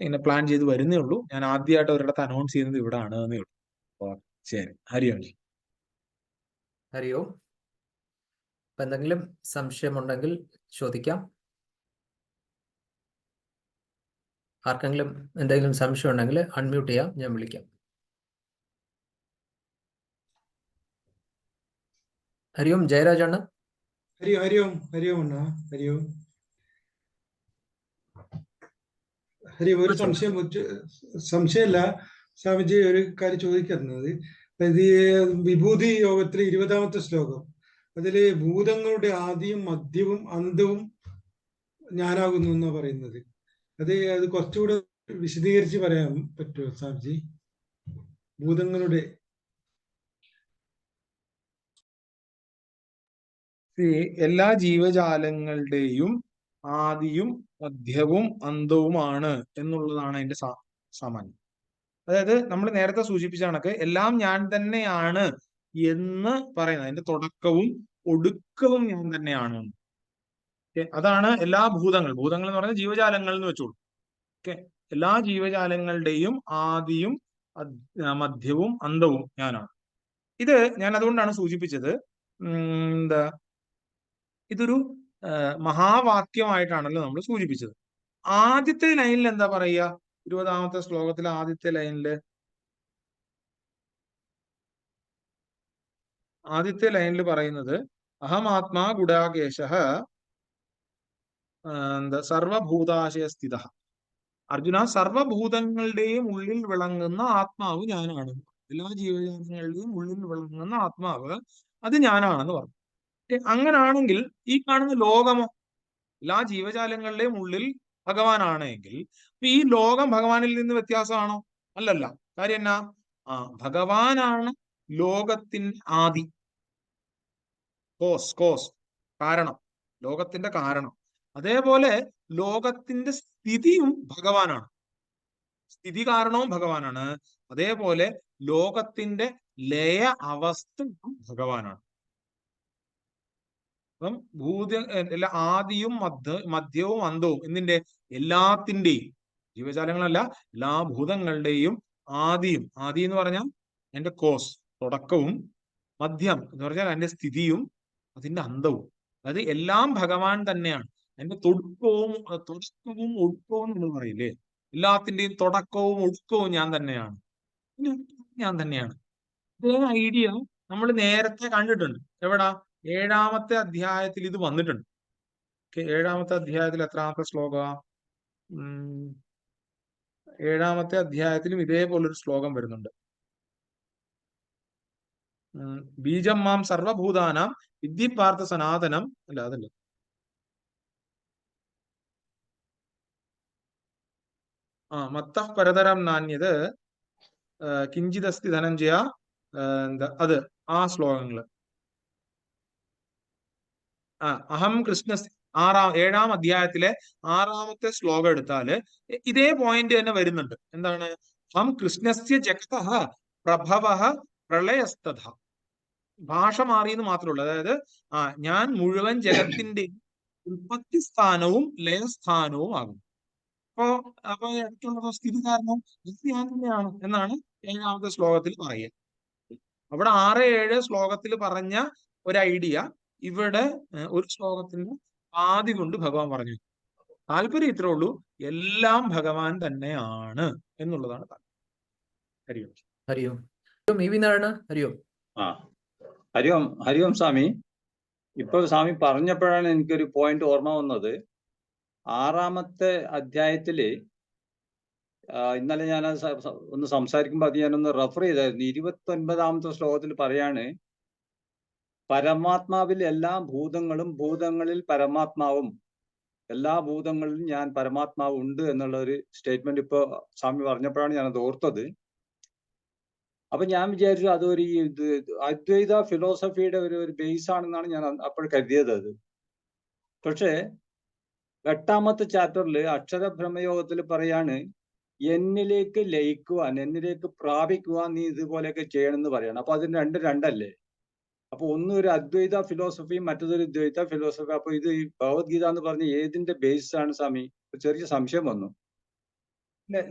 ഇങ്ങനെ പ്ലാൻ ചെയ്ത് വരുന്നേ ഉള്ളൂ. ഞാൻ ആദ്യമായിട്ട് ഒരിടത്ത് അനൗൺസ് ചെയ്യുന്നത് ഇവിടെ ആണ് എന്നേ ഉള്ളൂ. ശരി. ഹരി ഓം. ഹരി ഓം. അപ്പൊ എന്തെങ്കിലും സംശയമുണ്ടെങ്കിൽ ചോദിക്കാം. ആർക്കെങ്കിലും എന്തെങ്കിലും സംശയം ഉണ്ടെങ്കിൽ അൺമ്യൂട്ട് ചെയ്യാം, ഞാൻ വിളിക്കാം. ഹരി ഓം. ജയരാജാണ്. ഹരി ഓം. ഹരി ഓം അണ്ണാ. ഹരി ഓം. ഹരി. ഒരു സംശയമല്ല സ്വാമിജി, ഒരു കാര്യം ചോദിക്കുന്നത്, അതായത് വിഭൂതി യോഗത്തിലെ 20ാമത്തെ ശ്ലോകം, അതില് ഭൂതങ്ങളുടെ ആദിയും മധ്യവും അന്തവും ഞാനാകുന്നു എന്നാ പറയുന്നത്. അത് കുറച്ചുകൂടെ വിശദീകരിച്ച് പറയാൻ പറ്റുമോ സ്വാമിജി? ഭൂതങ്ങളുടെ എല്ലാ ജീവജാലങ്ങളുടെയും ആദിയും മധ്യവും അന്തവുമാണ് എന്നുള്ളതാണ് അതിന്റെ സാമാന്യം. അതായത് നമ്മൾ നേരത്തെ സൂചിപ്പിച്ച കണക്ക് എല്ലാം ഞാൻ തന്നെയാണ് എന്ന് പറയുന്നത്, അതിന്റെ തുടക്കവും ഒടുക്കവും ഞാൻ തന്നെയാണ്. അതാണ് എല്ലാ ഭൂതങ്ങൾ എന്ന് പറയുന്നത് ജീവജാലങ്ങൾ എന്ന് വെച്ചോളൂ. ഓക്കെ. എല്ലാ ജീവജാലങ്ങളുടെയും ആദിയും മധ്യവും അന്തവും ഞാനാണ്. ഇത് ഞാൻ അതുകൊണ്ടാണ് സൂചിപ്പിച്ചത്. എന്താ, ഇതൊരു മഹാവാക്യമായിട്ടാണല്ലോ നമ്മൾ സൂചിപ്പിച്ചത്. ആദ്യത്തെ ലൈനിൽ എന്താ പറയുക? 20ാമത്തെ ശ്ലോകത്തിലെ ആദ്യത്തെ ലൈനിൽ പറയുന്നത് അഹമാത്മാ ഗുഡാകേശഃ സർവഭൂതാശയ സ്ഥിത. അർജുന, സർവഭൂതങ്ങളുടെയും ഉള്ളിൽ വിളങ്ങുന്ന ആത്മാവ് ഞാനാണ്. എല്ലാ ജീവജാലങ്ങളുടെയും ഉള്ളിൽ വിളങ്ങുന്ന ആത്മാവ് അത് ഞാനാണെന്ന് പറഞ്ഞു. അങ്ങനാണെങ്കിൽ ഈ കാണുന്ന ലോകമോ? എല്ലാ ജീവജാലങ്ങളുടെയും ഉള്ളിൽ ഭഗവാനാണെങ്കിൽ ഈ ലോകം ഭഗവാനിൽ നിന്ന് വ്യത്യാസമാണോ? അല്ലല്ല. കാര്യം എന്നാ? ഭഗവാനാണ് ലോകത്തിന്റെ ആദി, കോസ്, കാരണം, ലോകത്തിന്റെ കാരണം. അതേപോലെ ലോകത്തിന്റെ സ്ഥിതിയും ഭഗവാനാണ്, സ്ഥിതി കാരണവും ഭഗവാനാണ്. അതേപോലെ ലോകത്തിന്റെ ലയ അവസ്ഥയും ഭഗവാനാണ്. അപ്പം ആദിയും മധ്യവും അന്തവും എന്തിന്റെ? എല്ലാത്തിന്റെയും, ജീവജാലങ്ങളല്ല, എല്ലാ ഭൂതങ്ങളുടെയും ആദി എന്ന് പറഞ്ഞാൽ എന്റെ കോസ്, തുടക്കവും, മധ്യം എന്ന് പറഞ്ഞാൽ എന്റെ സ്ഥിതിയും, അതിന്റെ അന്തവും. അതായത് എല്ലാം ഭഗവാൻ തന്നെയാണ്. എന്റെ തുടക്കവും ഒടുക്കവും നമ്മൾ പറയില്ലേ, എല്ലാത്തിന്റെയും തുടക്കവും ഒടുക്കവും ഞാൻ തന്നെയാണ്. ഇതേ ഐഡിയ നമ്മൾ നേരത്തെ കണ്ടിട്ടുണ്ട്. എവിടാ? 7ാമത്തെ അധ്യായത്തിൽ ഇത് വന്നിട്ടുണ്ട്. 7ാമത്തെ അധ്യായത്തിൽ എത്രാമത്തെ ശ്ലോക? 7ാമത്തെ അധ്യായത്തിലും ഇതേപോലൊരു ശ്ലോകം വരുന്നുണ്ട്. ബീജം മാം സർവഭൂതാനാം വിദ്ധി പാർത്ഥ സനാതനം. അല്ല, അതല്ല. മത്തഃ പരതരം നാന്യത് കിഞ്ചിതസ്തി ധനഞ്ജയ. അത് ആ ശ്ലോകങ്ങള്. അഹം കൃഷ്ണ ഏഴാം അധ്യായത്തിലെ 6ാമത്തെ ശ്ലോകം എടുത്താല് ഇതേ പോയിന്റ് തന്നെ വരുന്നുണ്ട്. എന്താണ്? ഹം കൃഷ്ണസ്യ ജഗതഃ പ്രഭവഃ പ്രളയസ്തഥ. ഭാഷ മാറിയെന്ന് മാത്രമേ ഉള്ളൂ. അതായത് ഞാൻ മുഴുവൻ ജഗത്തിന്റെ ഉൽപ്പത്തി സ്ഥാനവും ലയസ്ഥാനവും ആകും. അപ്പൊ ഇടയ്ക്കുള്ള സ്ഥിതി കാരണം ഇത് ഞാൻ തന്നെയാണ് എന്നാണ് 7ാമത്തെ ശ്ലോകത്തിൽ പറയുക. അവിടെ 6, 7 ശ്ലോകത്തിൽ പറഞ്ഞ ഒരു ഐഡിയ ഇവിടെ ഒരു ശ്ലോകത്തിന്റെ ആദ്യ കൊണ്ട് ഭഗവാൻ പറഞ്ഞു. താല്പര്യം ഇത്രേ ഉള്ളൂ, എല്ലാം ഭഗവാൻ തന്നെയാണ് എന്നുള്ളതാണ് താല്പര്യം. ഹരിയോം. EV നാരായണ, ഹരിയോം. ഹരിയോം സ്വാമി. ഇപ്പൊ സ്വാമി പറഞ്ഞപ്പോഴാണ് എനിക്കൊരു പോയിന്റ് ഓർമ്മ വന്നത്. 6ാമത്തെ അധ്യായത്തില് ഇന്നലെ ഞാൻ ഒന്ന് സംസാരിക്കുമ്പോൾ അത് ഞാനൊന്ന് റെഫർ ചെയ്തായിരുന്നു. 29ാമത്തെ ശ്ലോകത്തിൽ പറയാണ്, പരമാത്മാവിൽ എല്ലാ ഭൂതങ്ങളും, ഭൂതങ്ങളിൽ പരമാത്മാവും, എല്ലാ ഭൂതങ്ങളിലും ഞാൻ പരമാത്മാവ് ഉണ്ട് എന്നുള്ള ഒരു സ്റ്റേറ്റ്മെന്റ് ഇപ്പൊ സ്വാമി പറഞ്ഞപ്പോഴാണ് ഞാനത് ഓർത്തത്. അപ്പൊ ഞാൻ വിചാരിച്ചു അതൊരു അദ്വൈത ഫിലോസഫിയുടെ ഒരു ബേസ് ആണെന്നാണ് ഞാൻ അപ്പോൾ കരുതിയത്. അത് പക്ഷേ 8ാമത്തെ ചാപ്റ്ററിൽ അക്ഷരബ്രഹ്മയോഗത്തിൽ പറയാണ്, എന്നിലേക്ക് ലയിക്കുവാൻ, എന്നിലേക്ക് പ്രാപിക്കുവാൻ നീ ഇതുപോലെയൊക്കെ ചെയ്യണമെന്ന് പറയണം. അപ്പൊ അതിന് രണ്ടല്ലേ? അപ്പൊ ഒന്ന് ഒരു അദ്വൈത ഫിലോസഫിയും മറ്റൊരു ദ്വൈത ഫിലോസഫി. അപ്പൊ ഇത് ഭഗവത്ഗീത എന്ന് പറഞ്ഞ ഏതിന്റെ ബേസ് ആണ് സ്വാമി? ചെറിയ സംശയം വന്നു.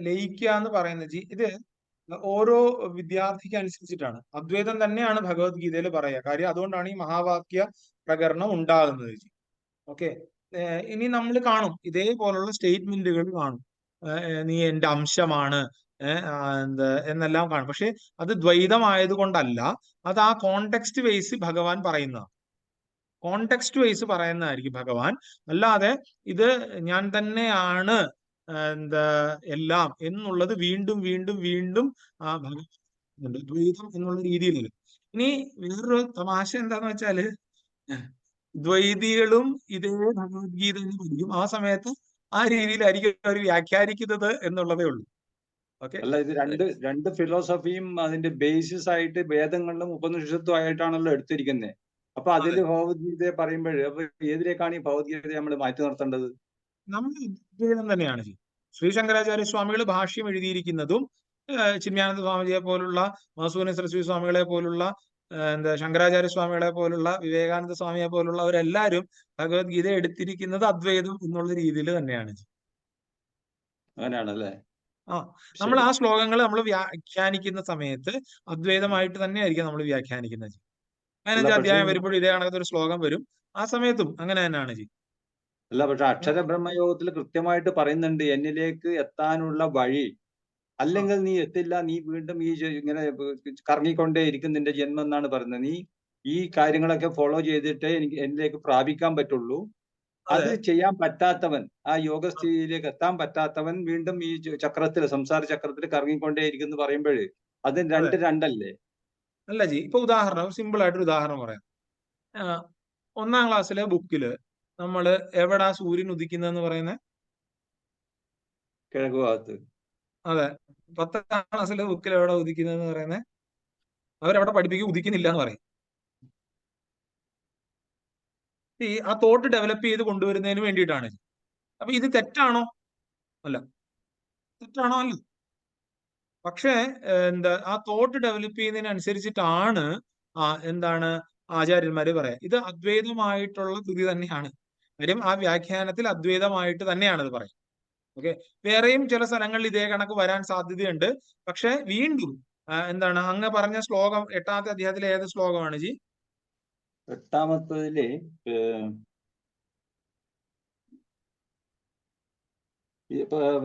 ലയിക്കുക എന്ന് പറയുന്നത് ഇത് ഓരോ വിദ്യാർത്ഥിക്ക് അനുസരിച്ചിട്ടാണ്. അദ്വൈതം തന്നെയാണ് ഭഗവത്ഗീതയിൽ പറയുക. കാര്യം അതുകൊണ്ടാണ് ഈ മഹാവാക്യ പ്രകരണം ഉണ്ടാകുന്നത്. ഓക്കെ, ഇനി നമ്മൾ കാണും ഇതേപോലുള്ള സ്റ്റേറ്റ്മെന്റുകൾ കാണും. നീ എന്റെ അംശമാണ് എന്നെല്ലാം കാണും. പക്ഷെ അത് ദ്വൈതമായത് കൊണ്ടല്ല, അത് ആ കോണ്ടെക്സ്റ്റ് വൈസ് ഭഗവാൻ പറയുന്നതാണ്. കോണ്ടെക്സ്റ്റ് വൈസ് പറയുന്നതായിരിക്കും ഭഗവാൻ. അല്ലാതെ ഇത് ഞാൻ തന്നെയാണ് എല്ലാം എന്നുള്ളത് വീണ്ടും വീണ്ടും വീണ്ടും ദ്വൈതം എന്നുള്ള രീതിയിലല്ല. ഇനി വേറൊരു തമാശ എന്താന്ന് വെച്ചാല്, ദ്വൈതികളും ഇതേ ഭഗവത്ഗീത എന്ന് പഠിക്കും. ആ സമയത്ത് ആ രീതിയിലായിരിക്കും അവർ വ്യാഖ്യാനിക്കുന്നത് എന്നുള്ളതേ ഉള്ളൂ. അല്ല, ഇത് രണ്ട് ഫിലോസഫിയും അതിന്റെ ബേസിസ് ആയിട്ട് വേദങ്ങളിലും ഉപനിഷത്തും ആയിട്ടാണല്ലോ എടുത്തിരിക്കുന്നത്. അപ്പൊ അതില് ഭഗവത്ഗീതയെ പറയുമ്പോഴേ അപ്പൊ ഏതിലേക്കാണ് ഈ ഭഗവത്ഗീതയെ നമ്മൾ മാറ്റി നിർത്തേണ്ടത്? നമ്മൾ അദ്വൈതം തന്നെയാണ്. ശ്രീ ശങ്കരാചാര്യ സ്വാമികൾ ഭാഷ്യം എഴുതിയിരിക്കുന്നതും ചിന്മയാനന്ദ സ്വാമിജിയെ പോലുള്ള, മധുസൂദന സരസ്വതി സ്വാമികളെ പോലുള്ള, ശങ്കരാചാര്യ സ്വാമികളെ പോലുള്ള, വിവേകാനന്ദ സ്വാമിയെ പോലുള്ളവരെല്ലാരും ഭഗവത്ഗീത എടുത്തിരിക്കുന്നത് അദ്വൈതം എന്നുള്ള രീതിയിൽ തന്നെയാണ്. അങ്ങനെയാണല്ലേ? നമ്മൾ ആ ശ്ലോകങ്ങൾ നമ്മൾ വ്യാഖ്യാനിക്കുന്ന സമയത്ത് അദ്വൈതമായിട്ട് തന്നെയായിരിക്കും നമ്മൾ വ്യാഖ്യാനിക്കുന്നത്. 15ാം അധ്യായം വരുമ്പോൾ ഇതേ കണക്കത്തെ ഒരു ശ്ലോകം വരും. ആ സമയത്തും അങ്ങനെ തന്നെയാണ് അല്ല, പക്ഷെ അക്ഷരബ്രഹ്മയോഗത്തിൽ കൃത്യമായിട്ട് പറയുന്നുണ്ട് എന്നിലേക്ക് എത്താനുള്ള വഴി, അല്ലെങ്കിൽ നീ എത്തില്ല, നീ വീണ്ടും ഈ ഇങ്ങനെ കറങ്ങിക്കൊണ്ടേ ഇരിക്കും നിന്റെ ജന്മം എന്നാണ് പറയുന്നത്. നീ ഈ കാര്യങ്ങളൊക്കെ ഫോളോ ചെയ്തിട്ടേ എന്നിലേക്ക് പ്രാപിക്കാൻ പറ്റുള്ളൂ. അത് ചെയ്യാൻ പറ്റാത്തവൻ, ആ യോഗസ്ഥിതിയിലേക്ക് എത്താൻ പറ്റാത്തവൻ വീണ്ടും ഈ ചക്രത്തിൽ, സംസാര ചക്രത്തിൽ കറങ്ങിക്കൊണ്ടേ ഇരിക്കും എന്ന് പറയുമ്പോഴേ അത് രണ്ടല്ലേ? അല്ല ഇപ്പൊ ഉദാഹരണം, സിമ്പിൾ ആയിട്ടൊരു ഉദാഹരണം പറയാം. 1ാം ക്ലാസ്സിലെ ബുക്കില് നമ്മള് എവിടാ സൂര്യൻ ഉദിക്കുന്നതെന്ന് പറയുന്നത്? കിഴക്ക് ഭാഗത്ത്. അതെ. 10ാം ക്ലാസ്സിലെ ബുക്കിൽ എവിടെ ഉദിക്കുന്നതെന്ന് പറയുന്നത്? അവരവിടെ പഠിപ്പിക്കും ഉദിക്കുന്നില്ല എന്ന് പറയും. ആ തോട്ട് ഡെവലപ്പ് ചെയ്ത് കൊണ്ടുവരുന്നതിന് വേണ്ടിയിട്ടാണ്. അപ്പൊ ഇത് തെറ്റാണോ? അല്ല. തെറ്റാണോ? അല്ല. പക്ഷേ ആ തോട്ട് ഡെവലപ്പ് ചെയ്യുന്നതിനനുസരിച്ചിട്ടാണ് ആചാര്യന്മാര് പറയാം ഇത് അദ്വൈതമായിട്ടുള്ള കൃതി തന്നെയാണ്. കാര്യം ആ വ്യാഖ്യാനത്തിൽ അദ്വൈതമായിട്ട് തന്നെയാണ് അത് പറയുന്നത്. ഓക്കെ, വേറെയും ചില സ്ഥലങ്ങളിൽ ഇതേ കണക്ക് വരാൻ സാധ്യതയുണ്ട്. പക്ഷെ വീണ്ടും അങ്ങ് പറഞ്ഞ ശ്ലോകം 8ാമത്തെ അധ്യായത്തിലെ ഏത് ശ്ലോകമാണ് ജി? 8ാമത്തതില്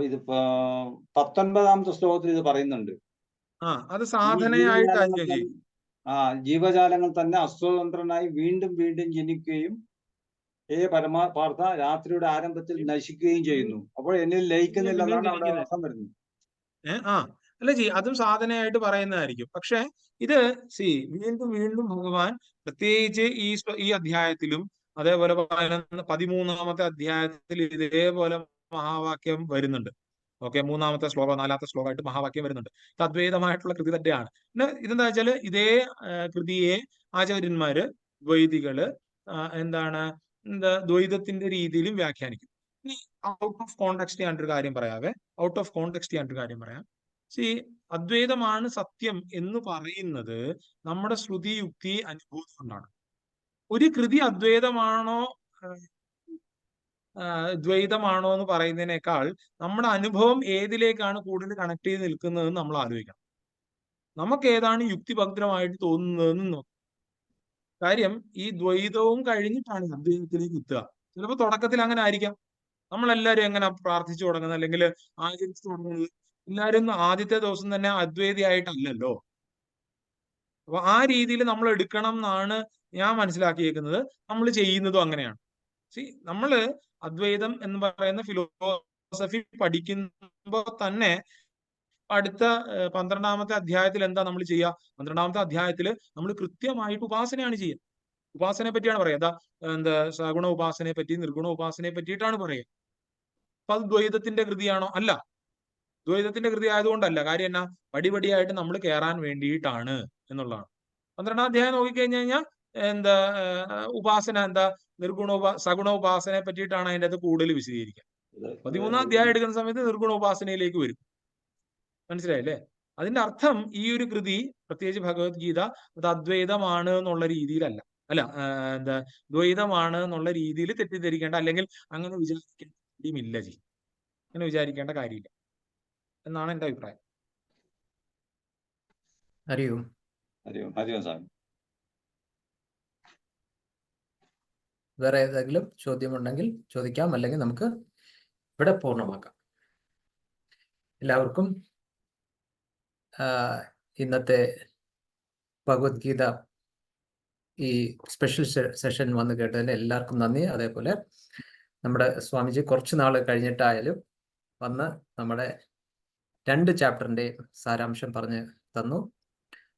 ഇതിപ്പോ 19ാമത്തെ ശ്ലോകത്തിൽ ഇത് പറയുന്നുണ്ട്. അത് സാധനയായിട്ടായിരിക്കും ജി. ജീവജാലങ്ങൾ തന്നെ അസ്വതന്ത്രനായി വീണ്ടും വീണ്ടും ജനിക്കുകയും പരമാർത്ഥ രാത്രിയുടെ ആരംഭത്തിൽ നശിക്കുകയും ചെയ്യുന്നു. അപ്പോൾ എന്നിൽ ലയിക്കുന്നില്ലെന്നാണ് അവിടെ അർത്ഥം വരുന്നത്. അല്ല ജി, അതും സാധനയായിട്ട് പറയുന്നതായിരിക്കും. പക്ഷെ ഇത് വീണ്ടും വീണ്ടും ഭഗവാൻ പ്രത്യേകിച്ച് ഈ അധ്യായത്തിലും അതേപോലെ 13ാമത്തെ അധ്യായത്തിൽ ഇതേപോലെ മഹാവാക്യം വരുന്നുണ്ട്. ഓക്കെ, 3ാമത്തെ ശ്ലോകം 4ാമത്തെ ശ്ലോകമായിട്ട് മഹാവാക്യം വരുന്നുണ്ട്. ഇത് അദ്വൈതമായിട്ടുള്ള കൃതി തന്നെയാണ്. പിന്നെ ഇതെന്താ വെച്ചാല് ഇതേ കൃതിയെ ആചാര്യന്മാര്, വൈദികള് എന്താ ദ്വൈതത്തിന്റെ രീതിയിലും വ്യാഖ്യാനിക്കും. ഇനി ഔട്ട് ഓഫ് കോണ്ടെക്സ്റ്റ് ഞാനൊരു കാര്യം പറയാവേ, ഔട്ട് ഓഫ് കോണ്ടെക്സ്റ്റ് ഞാനൊരു കാര്യം പറയാം. സി, അദ്വൈതമാണ് സത്യം എന്ന് പറയുന്നത് നമ്മുടെ ശ്രുതി യുക്തി അനുഭൂതി കൊണ്ടാണ്. ഒരു കൃതി അദ്വൈതമാണോ ദ്വൈതമാണോ എന്ന് പറയുന്നതിനേക്കാൾ നമ്മുടെ അനുഭവം ഏതിലേക്കാണ് കൂടുതൽ കണക്ട് ചെയ്ത് നിൽക്കുന്നതെന്ന് നമ്മൾ ആലോചിക്കണം. നമുക്ക് ഏതാണ് യുക്തിഭദ്രമായിട്ട് തോന്നുന്നതെന്ന് നോക്കാം. കാര്യം ഈ ദ്വൈതവും കഴിഞ്ഞിട്ടാണ് അദ്വൈതത്തിലേക്ക് എത്തുക. ചിലപ്പോൾ തുടക്കത്തിൽ അങ്ങനെ ആയിരിക്കാം. നമ്മളെല്ലാവരും എങ്ങനെ പ്രാർത്ഥിച്ചു തുടങ്ങുന്നത് അല്ലെങ്കിൽ ആചരിച്ചു തുടങ്ങുന്നത്, എല്ലാവരും ആദ്യത്തെ ദിവസം തന്നെ അദ്വൈതിയായിട്ടല്ലല്ലോ. അപ്പൊ ആ രീതിയിൽ നമ്മൾ എടുക്കണം എന്നാണ് ഞാൻ മനസ്സിലാക്കിയേക്കുന്നത്. നമ്മൾ ചെയ്യുന്നതും അങ്ങനെയാണ്. നമ്മള് അദ്വൈതം എന്ന് പറയുന്ന ഫിലോസഫി പഠിക്കുമ്പോൾ തന്നെ അടുത്ത 12ാമത്തെ അധ്യായത്തിൽ എന്താ നമ്മൾ ചെയ്യുക? 12ാമത്തെ അധ്യായത്തിൽ നമ്മൾ കൃത്യമായിട്ട് ഉപാസനയാണ് ചെയ്യുക. ഉപാസനയെ പറ്റിയാണ് പറയുക. എന്താ സഗുണ ഉപാസനയെ പറ്റി, നിർഗുണ ഉപാസനയെ പറ്റിയിട്ടാണ് പറയുക. അപ്പൊ അത് ദ്വൈതത്തിന്റെ കൃതിയാണോ? അല്ല, ദ്വൈതത്തിന്റെ കൃതി ആയതുകൊണ്ടല്ല. കാര്യം എന്നാ? പടിപടിയായിട്ട് നമ്മൾ കയറാൻ വേണ്ടിയിട്ടാണ് എന്നുള്ളതാണ്. 12ാം അധ്യായം നോക്കിക്കഴിഞ്ഞു കഴിഞ്ഞാൽ എന്താ ഉപാസന എന്താ സഗുണ ഉപാസനയെ പറ്റിയിട്ടാണ് അതിൻ്റെ അത് കൂടുതൽ വിശദീകരിക്കുക. 13ാം അധ്യായം എടുക്കുന്ന സമയത്ത് നിർഗുണ ഉപാസനയിലേക്ക് വരും. മനസ്സിലായില്ലേ? അതിന്റെ അർത്ഥം ഈ ഒരു കൃതി, പ്രത്യേകിച്ച് ഭഗവത്ഗീത, അത് അദ്വൈതമാണ് എന്നുള്ള രീതിയിലല്ല, അല്ല എന്താ ദ്വൈതമാണ് എന്നുള്ള രീതിയിൽ തെറ്റിദ്ധരിക്കേണ്ട, അല്ലെങ്കിൽ അങ്ങനെ വിചാരിക്കേണ്ട കാര്യമില്ല. അങ്ങനെ വിചാരിക്കേണ്ട കാര്യമില്ല എന്നാണ് എന്റെ അഭിപ്രായം. അറിയൂ. ഹരിയോം സ്വാമി. വേറെ ഏതെങ്കിലും ചോദ്യമുണ്ടെങ്കിൽ ചോദിക്കാം, അല്ലെങ്കിൽ നമുക്ക് ഇവിടെ പൂർണ്ണമാക്കാം. എല്ലാവർക്കും ഇന്നത്തെ ഭഗവത്ഗീത ഈ സ്പെഷ്യൽ സെഷൻ വന്ന് കേട്ടതിന് എല്ലാവർക്കും നന്ദി. അതേപോലെ നമ്മുടെ സ്വാമിജി കുറച്ച് നാൾ കഴിഞ്ഞിട്ടായാലും വന്ന് നമ്മുടെ 2 ചാപ്റ്ററിൻ്റെയും സാരാംശം പറഞ്ഞ് തന്നു.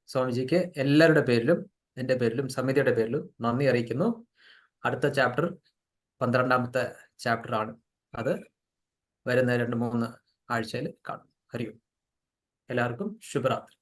സ്വാമിജിക്ക് എല്ലാവരുടെ പേരിലും എൻ്റെ പേരിലും സമിതിയുടെ പേരിലും നന്ദി അറിയിക്കുന്നു. അടുത്ത ചാപ്റ്റർ 12ാമത്തെ ചാപ്റ്ററാണ്. അത് വരുന്ന 2-3 ആഴ്ചയിൽ കാണും. ഹരിയും. എല്ലാവർക്കും ശുഭരാത്രി.